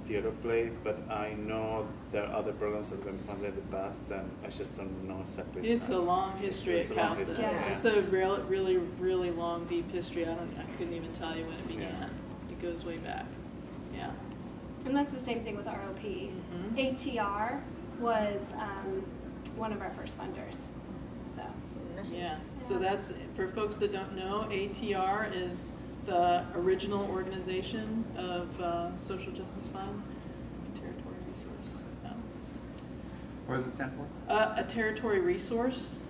theater play, but I know there are other programs that have been funded in the past, and I just don't know exactly. It's a long history at CalSA. Yeah. It's a really, really long, deep history. I couldn't even tell you when it began. Yeah. It goes way back. Yeah. And that's the same thing with ROP. Mm-hmm. ATR was one of our first funders. So. Yeah. So that's, for folks that don't know, ATR is the original organization of Social Justice Fund, Territory Resource. What does it stand for? A territory resource.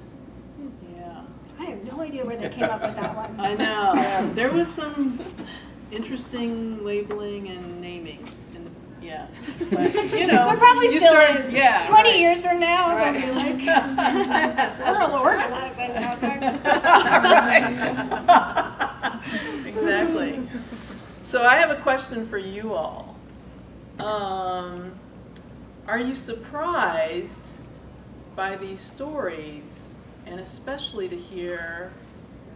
Yeah. I have no idea where they came up with that one. I know. There was some interesting labeling and naming. Yeah, but, you know, there probably still is. Yeah, 20 right. years from now, Right. they'll be like, we're organizing now, Right. Exactly. So I have a question for you all. Are you surprised by these stories, and especially to hear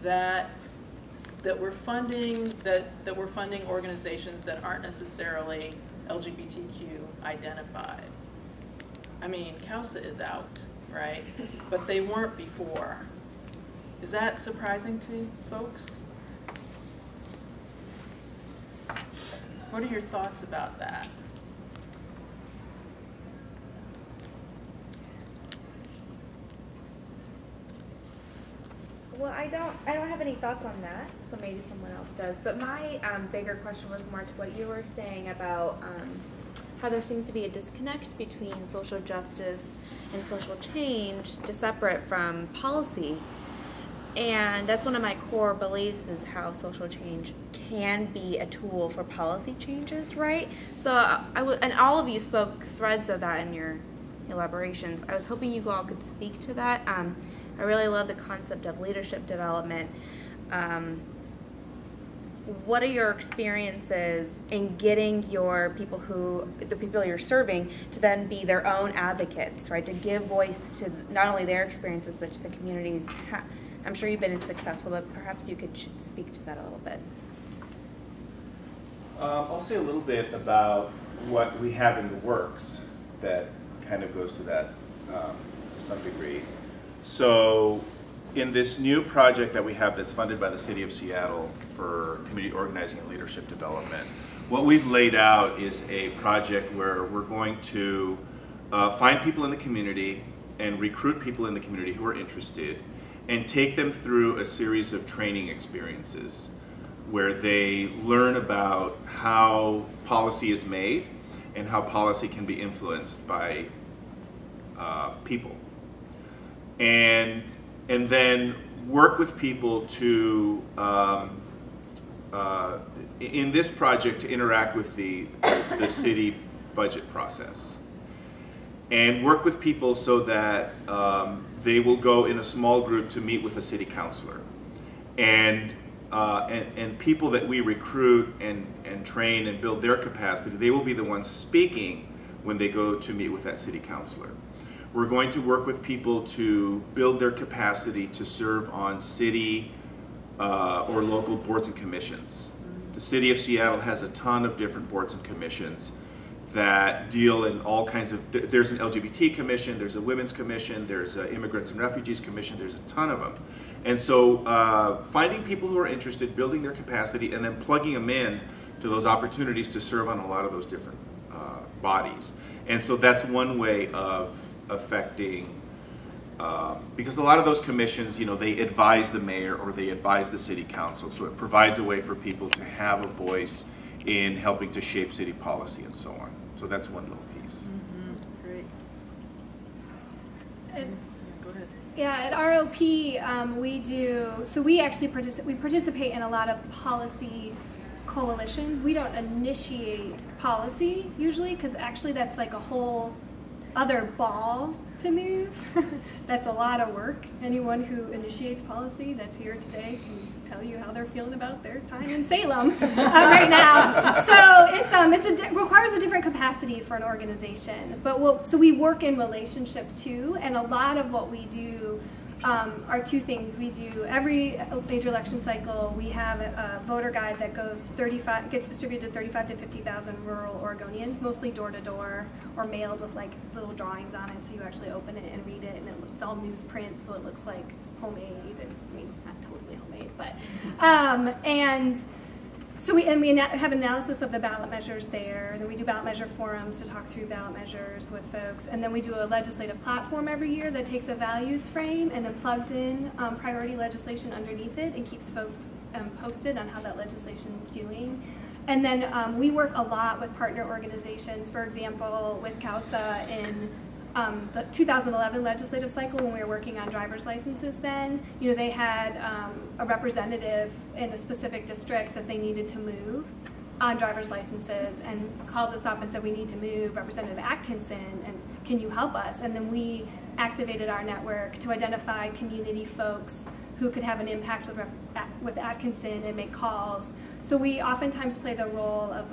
that we're funding organizations that aren't necessarily LGBTQ identified? I mean, CalSA is out right? But they weren't before. Is that surprising to folks? What are your thoughts about that? Well, I don't have any thoughts on that, so maybe someone else does. But my bigger question was more to what you were saying about how there seems to be a disconnect between social justice and social change, just separate from policy. And that's one of my core beliefs, is how social change can be a tool for policy changes, right? So and all of you spoke threads of that in your elaborations. I was hoping you all could speak to that. I really love the concept of leadership development. What are your experiences in getting the people you're serving to then be their own advocates, right? To give voice to not only their experiences, but to the communities. I'm sure you've been successful, but perhaps you could speak to that a little bit. I'll say a little bit about what we have in the works that kind of goes to that to some degree. So in this new project that we have that's funded by the City of Seattle for community organizing and leadership development, what we've laid out is a project where we're going to find people in the community and recruit people in the community who are interested and take them through a series of training experiences where they learn about how policy is made and how policy can be influenced by people. And then work with people to, in this project, to interact with the city budget process. And work with people so that they will go in a small group to meet with a city councilor. And people that we recruit and train and build their capacity, they will be the ones speaking when they go to meet with that city councilor. We're going to work with people to build their capacity to serve on city or local boards and commissions. The City of Seattle has a ton of different boards and commissions that deal in all kinds of, there's an LGBT commission, there's a women's commission, there's an immigrants and refugees commission, there's a ton of them. And so finding people who are interested, building their capacity, and then plugging them in to those opportunities to serve on a lot of those different bodies. And so that's one way of affecting, because a lot of those commissions, they advise the mayor or they advise the city council, so it provides a way for people to have a voice in helping to shape city policy and so on. So that's one little piece. Great. Go ahead. Yeah, at ROP we actually participate in a lot of policy coalitions. We don't initiate policy usually, because actually that's like a whole other ball to move. That's a lot of work. Anyone who initiates policy that's here today can tell you how they're feeling about their time in Salem right now. So it requires a different capacity for an organization. But so we work in relationship too, and a lot of what we do are two things. We do every major election cycle. We have a voter guide that gets distributed to 35 to 50,000 rural Oregonians, mostly door to door or mailed with like little drawings on it, so you actually open it and read it, and it's all newsprint, so it looks like homemade. I mean, not totally homemade, but and so we have analysis of the ballot measures there, and then we do ballot measure forums to talk through ballot measures with folks, and then we do a legislative platform every year that takes a values frame and then plugs in priority legislation underneath it and keeps folks posted on how that legislation is doing. And then we work a lot with partner organizations, for example, with CAUSA in the 2011 legislative cycle, when we were working on driver's licenses then, they had a representative in a specific district that they needed to move on driver's licenses, and called us up and said, we need to move Representative Atkinson, and can you help us? And then we activated our network to identify community folks who could have an impact with Atkinson and make calls. So we oftentimes play the role of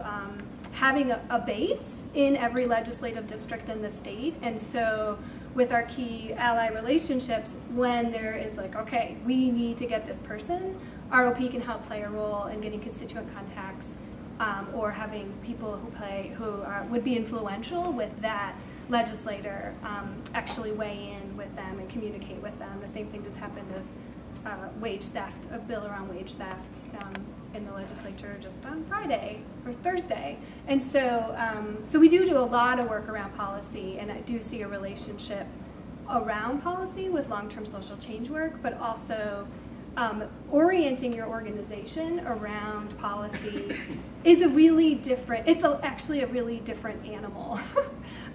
having a base in every legislative district in the state. And so with our key ally relationships, when there is like, okay, we need to get this person, ROP can help play a role in getting constituent contacts or having people who would be influential with that legislator actually weigh in with them and communicate with them. The same thing just happened with wage theft, a bill around wage theft in the legislature just on Friday or Thursday. And so, so we do a lot of work around policy, and I do see a relationship around policy with long-term social change work, but also orienting your organization around policy is a really different, actually a really different animal.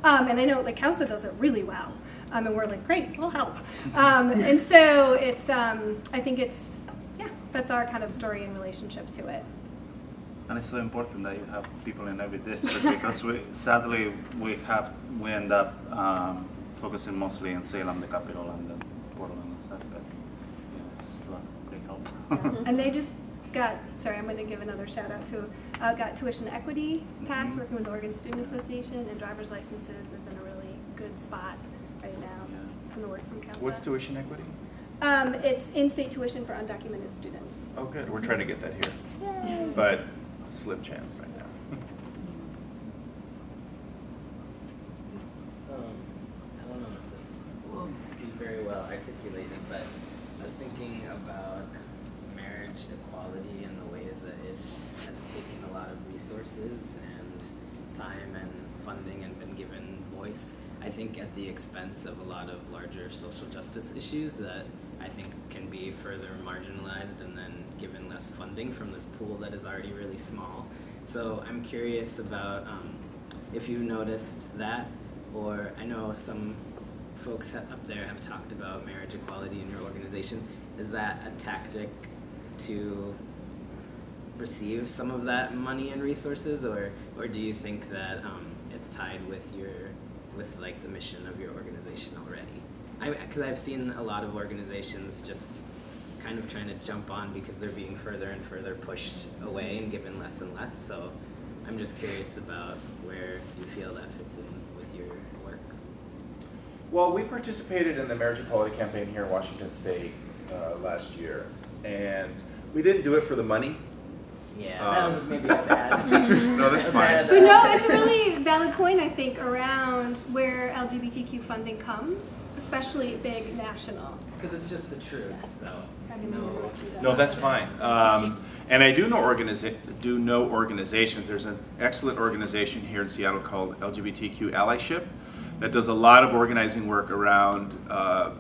And I know like CAUSA does it really well. And we're like, great, we'll help. And so it's, I think it's, yeah, that's our kind of story in relationship to it. And it's so important that you have people in every district because sadly we end up focusing mostly in Salem, the capital, and then Portland and stuff. But yeah, it's a great help. And they just got, sorry, I'm going to give another shout out to, got tuition equity passed, working with the Oregon Student Association, and driver's licenses is in a really good spot right now from the work from CAUSA. What's tuition equity? It's in-state tuition for undocumented students. Oh, good. We're trying to get that here. Yay. But slim chance right now. I don't know if this will be very well articulated, but I was thinking about marriage equality and the ways that it has taken a lot of resources and time and funding and been given voice, I think at the expense of a lot of larger social justice issues that I think can be further marginalized and then given less funding from this pool that is already really small. So I'm curious about if you've noticed that, or I know some folks up there have talked about marriage equality in your organization. Is that a tactic to receive some of that money and resources, or do you think that it's tied with like the mission of your organization already? Because I've seen a lot of organizations just kind of trying to jump on because they're being further and further pushed away and given less and less. So I'm just curious about where you feel that fits in with your work. Well, we participated in the marriage equality campaign here in Washington State last year, and we didn't do it for the money. Yeah, that was maybe a bad. No, that's fine. But no, it's a really valid point, I think, around where LGBTQ funding comes, especially big national. Because it's just the truth, so. No, that's fine. And I do know organizations. There's an excellent organization here in Seattle called LGBTQ Allyship that does a lot of organizing work around,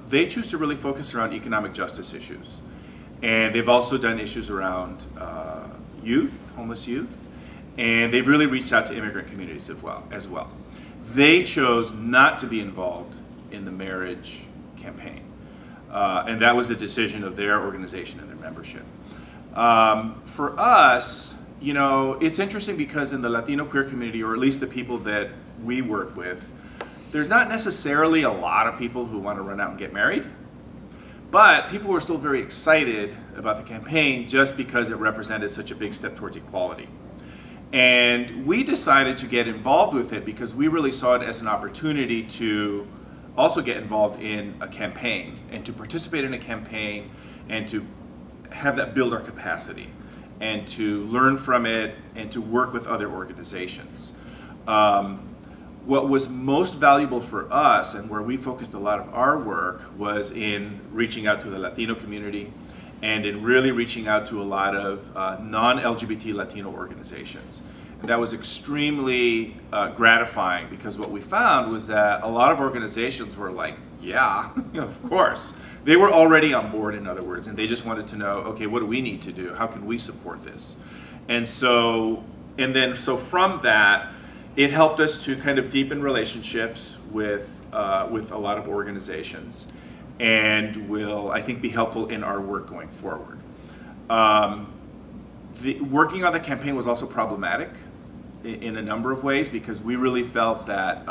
they choose to really focus around economic justice issues. And they've also done issues around youth, homeless youth, and they've really reached out to immigrant communities as well. They chose not to be involved in the marriage campaign. And that was the decision of their organization and their membership. For us, you know, it's interesting because in the Latino queer community, or at least the people that we work with, there's not necessarily a lot of people who want to run out and get married, but people were still very excited about the campaign just because it represented such a big step towards equality. And we decided to get involved with it because we really saw it as an opportunity to also get involved in a campaign and to participate in a campaign and to have that build our capacity and to learn from it and to work with other organizations. What was most valuable for us and where we focused a lot of our work was in reaching out to the Latino community and in really reaching out to a lot of non-LGBT Latino organizations. And that was extremely gratifying because what we found was that a lot of organizations were like, yeah, of course. They were already on board, in other words, and they just wanted to know, okay, what do we need to do? How can we support this? And so from that, it helped us to kind of deepen relationships with a lot of organizations and will, I think, be helpful in our work going forward. Working on the campaign was also problematic in a number of ways because we really felt that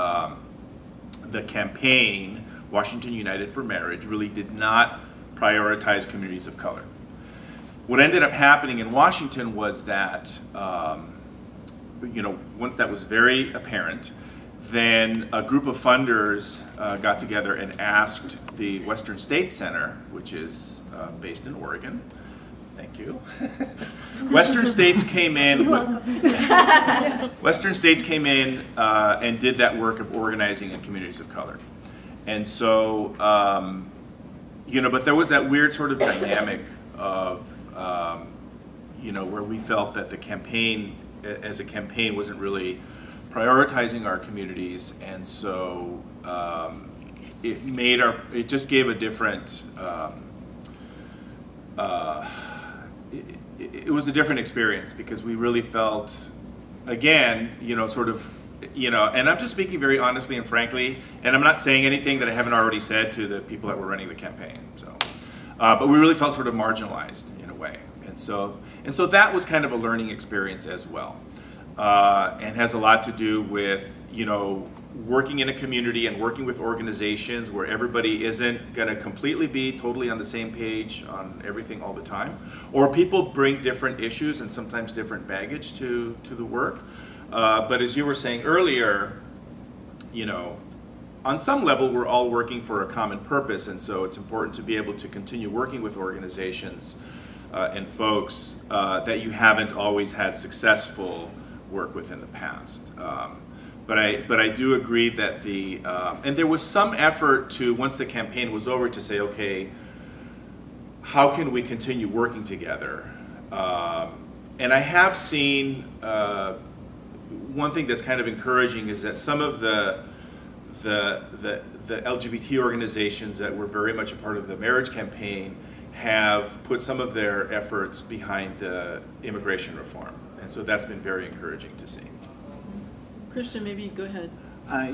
the campaign, Washington United for Marriage, really did not prioritize communities of color. What ended up happening in Washington was that once that was very apparent, then a group of funders got together and asked the Western State Center, which is based in Oregon, Thank you. Western states came in. You're welcome. Western states came in and did that work of organizing in communities of color. And so, you know, but there was that weird sort of dynamic of, you know, where we felt that the campaign, as a campaign, wasn't really prioritizing our communities, and so it just gave a different, it was a different experience, because we really felt, again, you know, sort of, you know, and I'm just speaking very honestly and frankly, and I'm not saying anything that I haven't already said to the people that were running the campaign. So, but we really felt sort of marginalized in a way, and so that was kind of a learning experience as well, and has a lot to do with, you know, working in a community and working with organizations where everybody isn't going to completely be totally on the same page on everything all the time, or people bring different issues and sometimes different baggage to the work. But as you were saying earlier, you know, on some level we're all working for a common purpose, and so it's important to be able to continue working with organizations and folks that you haven't always had successful work with in the past. But I do agree that and there was some effort to, once the campaign was over, to say, okay, how can we continue working together? And I have seen, one thing that's kind of encouraging is that some of the LGBT organizations that were very much a part of the marriage campaign have put some of their efforts behind the immigration reform. And so that's been very encouraging to see. Christian, maybe go ahead.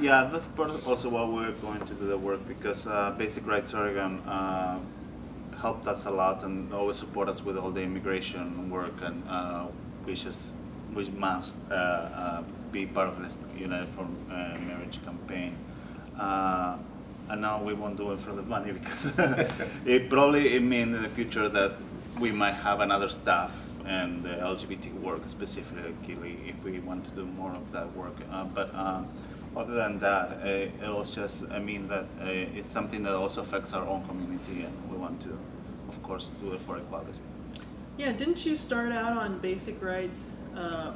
Yeah, that's part of also why we're going to do the work, because Basic Rights Oregon helped us a lot and always support us with all the immigration work, and which must be part of this United for Marriage campaign. And now we won't do it for the money, because it means in the future that we might have another staff and the LGBT work specifically if we want to do more of that work. But other than that, it was just, I mean, that it's something that also affects our own community, and we want to, of course, do it for equality. Yeah, didn't you start out on Basic Rights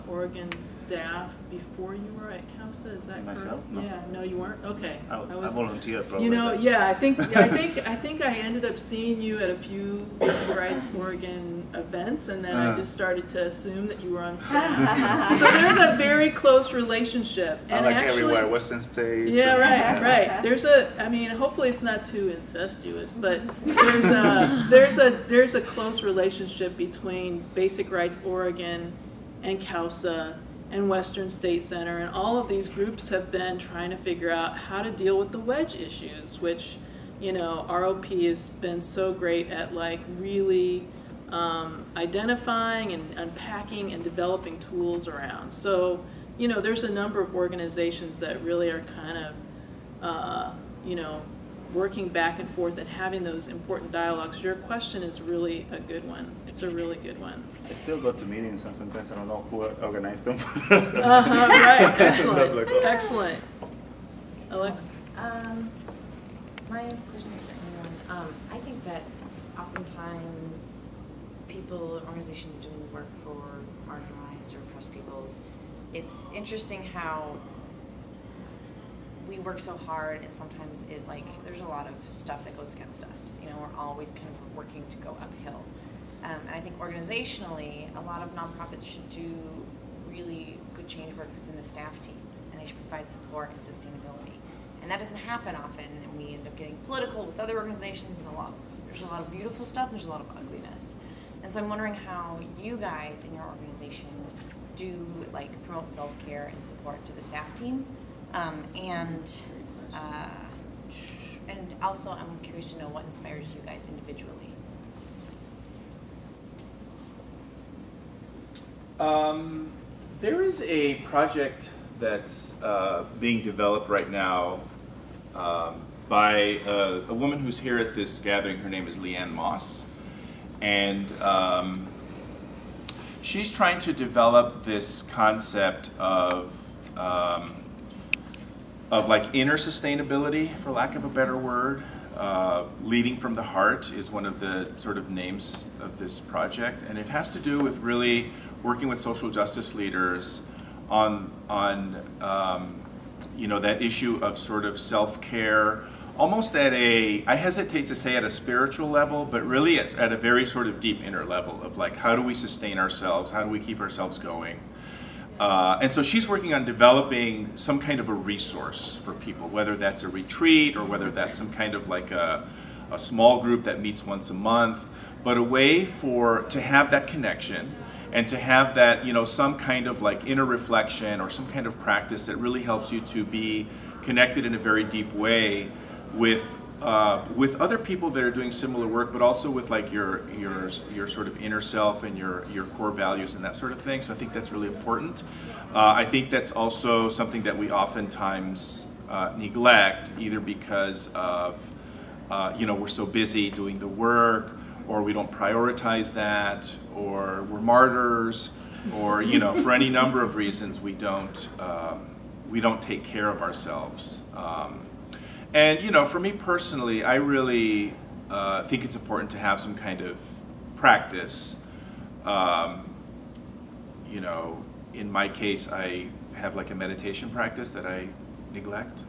Oregon staff before you were at CAUSA? Is that Myself? correct? No. Yeah, no, you weren't. Okay. I volunteered probably. You know, yeah, I think I ended up seeing you at a few Basic Rights Oregon events, and then I just started to assume that you were on staff. So there's a very close relationship. And like actually, everywhere, Western States. Yeah, right. There's I mean, hopefully it's not too incestuous, but there's a close relationship between Basic Rights Oregon and CAUSA and Western State Center, and all of these groups have been trying to figure out how to deal with the wedge issues, which, you know, ROP has been so great at, like, really identifying and unpacking and developing tools around. So, you know, there's a number of organizations that really are kind of, you know, working back and forth and having those important dialogues. Your question is really a good one. It's a really good one. I still go to meetings, and sometimes I don't know who organized them. Right, excellent, excellent. Alex? My question is for anyone. I think that oftentimes people, organizations doing work for marginalized or oppressed peoples, it's interesting how we work so hard, and sometimes there's a lot of stuff that goes against us. You know, we're always kind of working to go uphill. And I think organizationally, a lot of nonprofits should do really good change work within the staff team, and they should provide support and sustainability. And that doesn't happen often, and we end up getting political with other organizations, and there's a lot of beautiful stuff, there's a lot of ugliness. And so I'm wondering how you guys in your organization do promote self-care and support to the staff team. And also I'm curious to know what inspires you guys individually. There is a project that's being developed right now by a woman who's here at this gathering. Her name is Leanne Moss, and she's trying to develop this concept of like inner sustainability, for lack of a better word, Leading from the Heart is one of the sort of names of this project, and it has to do with really working with social justice leaders on you know, that issue of sort of self-care, almost at a, I hesitate to say at a spiritual level, but really at a very sort of deep inner level of like, how do we sustain ourselves? How do we keep ourselves going? And so she's working on developing some kind of a resource for people, whether that's a retreat or whether that's some kind of like a small group that meets once a month, but a way to have that connection and to have that, you know, some kind of like inner reflection or some kind of practice that really helps you to be connected in a very deep way with other people that are doing similar work, but also with like your sort of inner self and your core values and that sort of thing. So I think that's really important. I think that's also something that we oftentimes neglect, either because of you know, we're so busy doing the work, or we don't prioritize that, or we're martyrs, or you know, for any number of reasons we don't take care of ourselves. And you know, for me personally, I really think it's important to have some kind of practice. You know, in my case, I have like a meditation practice that I neglect.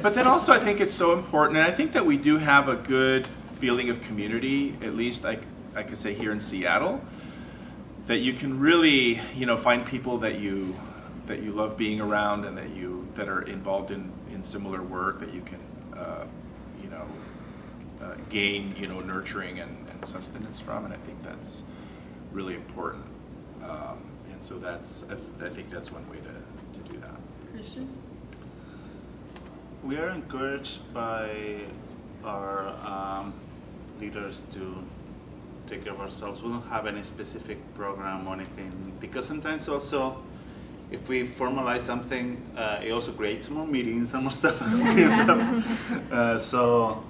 But then also I think it's so important, and I think that we do have a good feeling of community, at least I could say here in Seattle, that you can really, you know, find people that you love being around and that are involved in similar work, that you can you know, gain, you know, nurturing and sustenance from, and I think that's really important. And so I think that's one way to do that. Christian? We are encouraged by our leaders to take care of ourselves. We don't have any specific program or anything, because sometimes also if we formalize something, it also creates more meetings and more stuff. So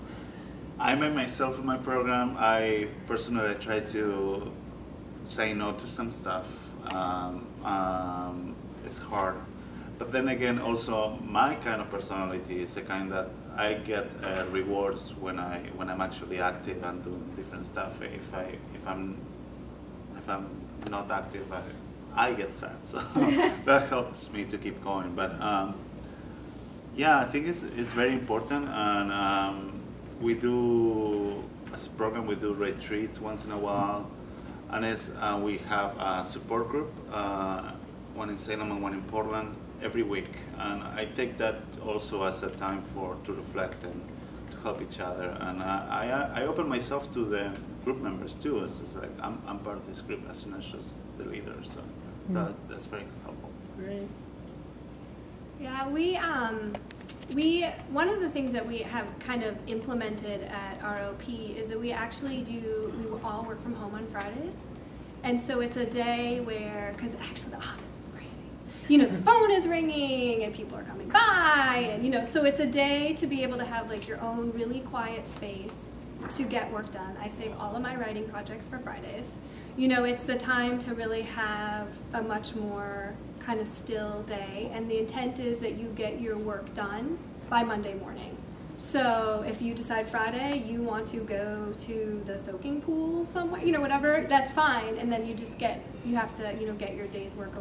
I made myself in my program. I personally try to say no to some stuff. It's hard. But then again, also my kind of personality is a kind that I get rewards when I'm actually active and doing different stuff. If I'm not active, I get sad. So that helps me to keep going. But yeah, I think it's very important, and we do, as a program, we do retreats once in a while, and we have a support group, one in Salem and one in Portland, every week, and I take that also as a time to reflect and to help each other. And I open myself to the group members too. It's like I'm part of this group as not just the leader. So that's very helpful. Great. Yeah, we one of the things that we have kind of implemented at ROP is that we all work from home on Fridays, and so it's a day where, because actually the office, you know, the phone is ringing and people are coming by, and you know, so it's a day to be able to have like your own really quiet space to get work done. I save all of my writing projects for Fridays. You know, it's the time to really have a much more kind of still day, and the intent is that you get your work done by Monday morning. So if you decide Friday you want to go to the soaking pool somewhere, you know, whatever, that's fine, and then you have to, you know, get your day's work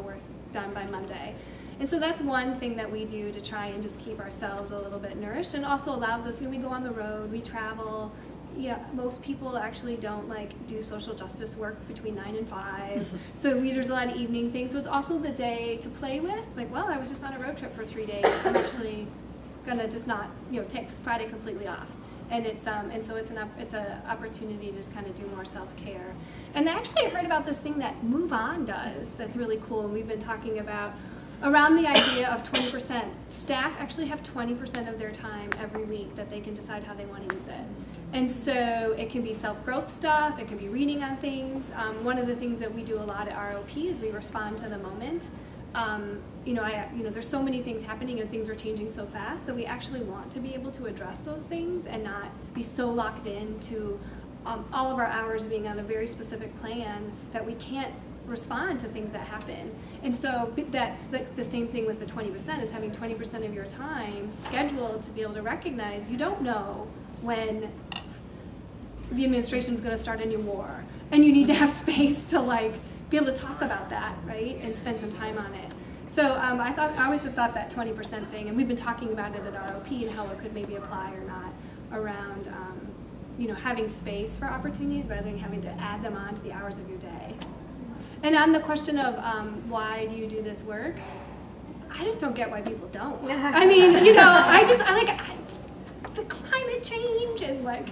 done by Monday. And so that's one thing that we do to try and just keep ourselves a little bit nourished, and also allows us, you know, we go on the road, we travel. Yeah, most people actually don't like do social justice work between 9 and 5. So there's a lot of evening things. So it's also the day to play with. Like, well, I was just on a road trip for 3 days. I'm actually gonna just not, you know, take Friday completely off. And it's and so it's an opportunity to just kind of do more self-care. And actually, I heard about this thing that Move On does that's really cool, and we've been talking about around the idea of 20%. Staff actually have 20% of their time every week that they can decide how they want to use it. And so it can be self-growth stuff, it can be reading on things. One of the things that we do a lot at ROP is we respond to the moment. You know, there's so many things happening and things are changing so fast that we actually want to be able to address those things and not be so locked into all of our hours being on a very specific plan that we can't respond to things that happen. And so that's the same thing with the 20%, is having 20% of your time scheduled to be able to recognize you don't know when the administration is going to start a new war, and you need to have space to like be able to talk about that, right, and spend some time on it. So I always have thought that 20% thing, and we've been talking about it at ROP and how it could maybe apply or not around you know, having space for opportunities rather than having to add them on to the hours of your day. And on the question of why do you do this work, I just don't get why people don't. I mean, you know, the climate change and like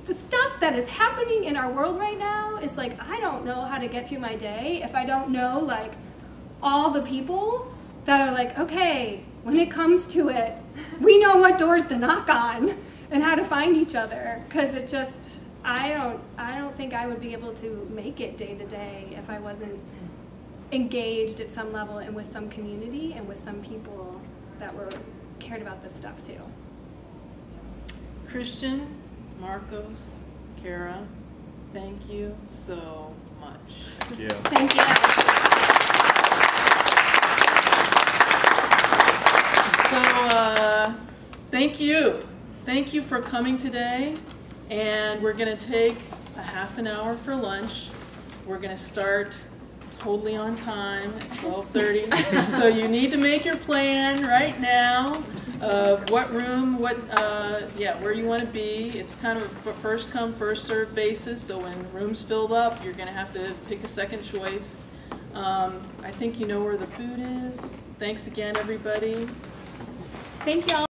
the stuff that is happening in our world right now is like, I don't know how to get through my day if I don't know like all the people that are like, okay, when it comes to it, we know what doors to knock on and how to find each other, because it just, I don't think I would be able to make it day to day if I wasn't engaged at some level and with some community and with some people that were cared about this stuff too. Christian, Marcos, Kara, thank you so much. Thank you. Thank you. So, thank you. Thank you for coming today. And we're going to take a half an hour for lunch. We're going to start totally on time at 12:30. So you need to make your plan right now of what room, where you want to be. It's kind of a first come, first served basis. So when the room's filled up, you're going to have to pick a second choice. I think you know where the food is. Thanks again, everybody. Thank you all.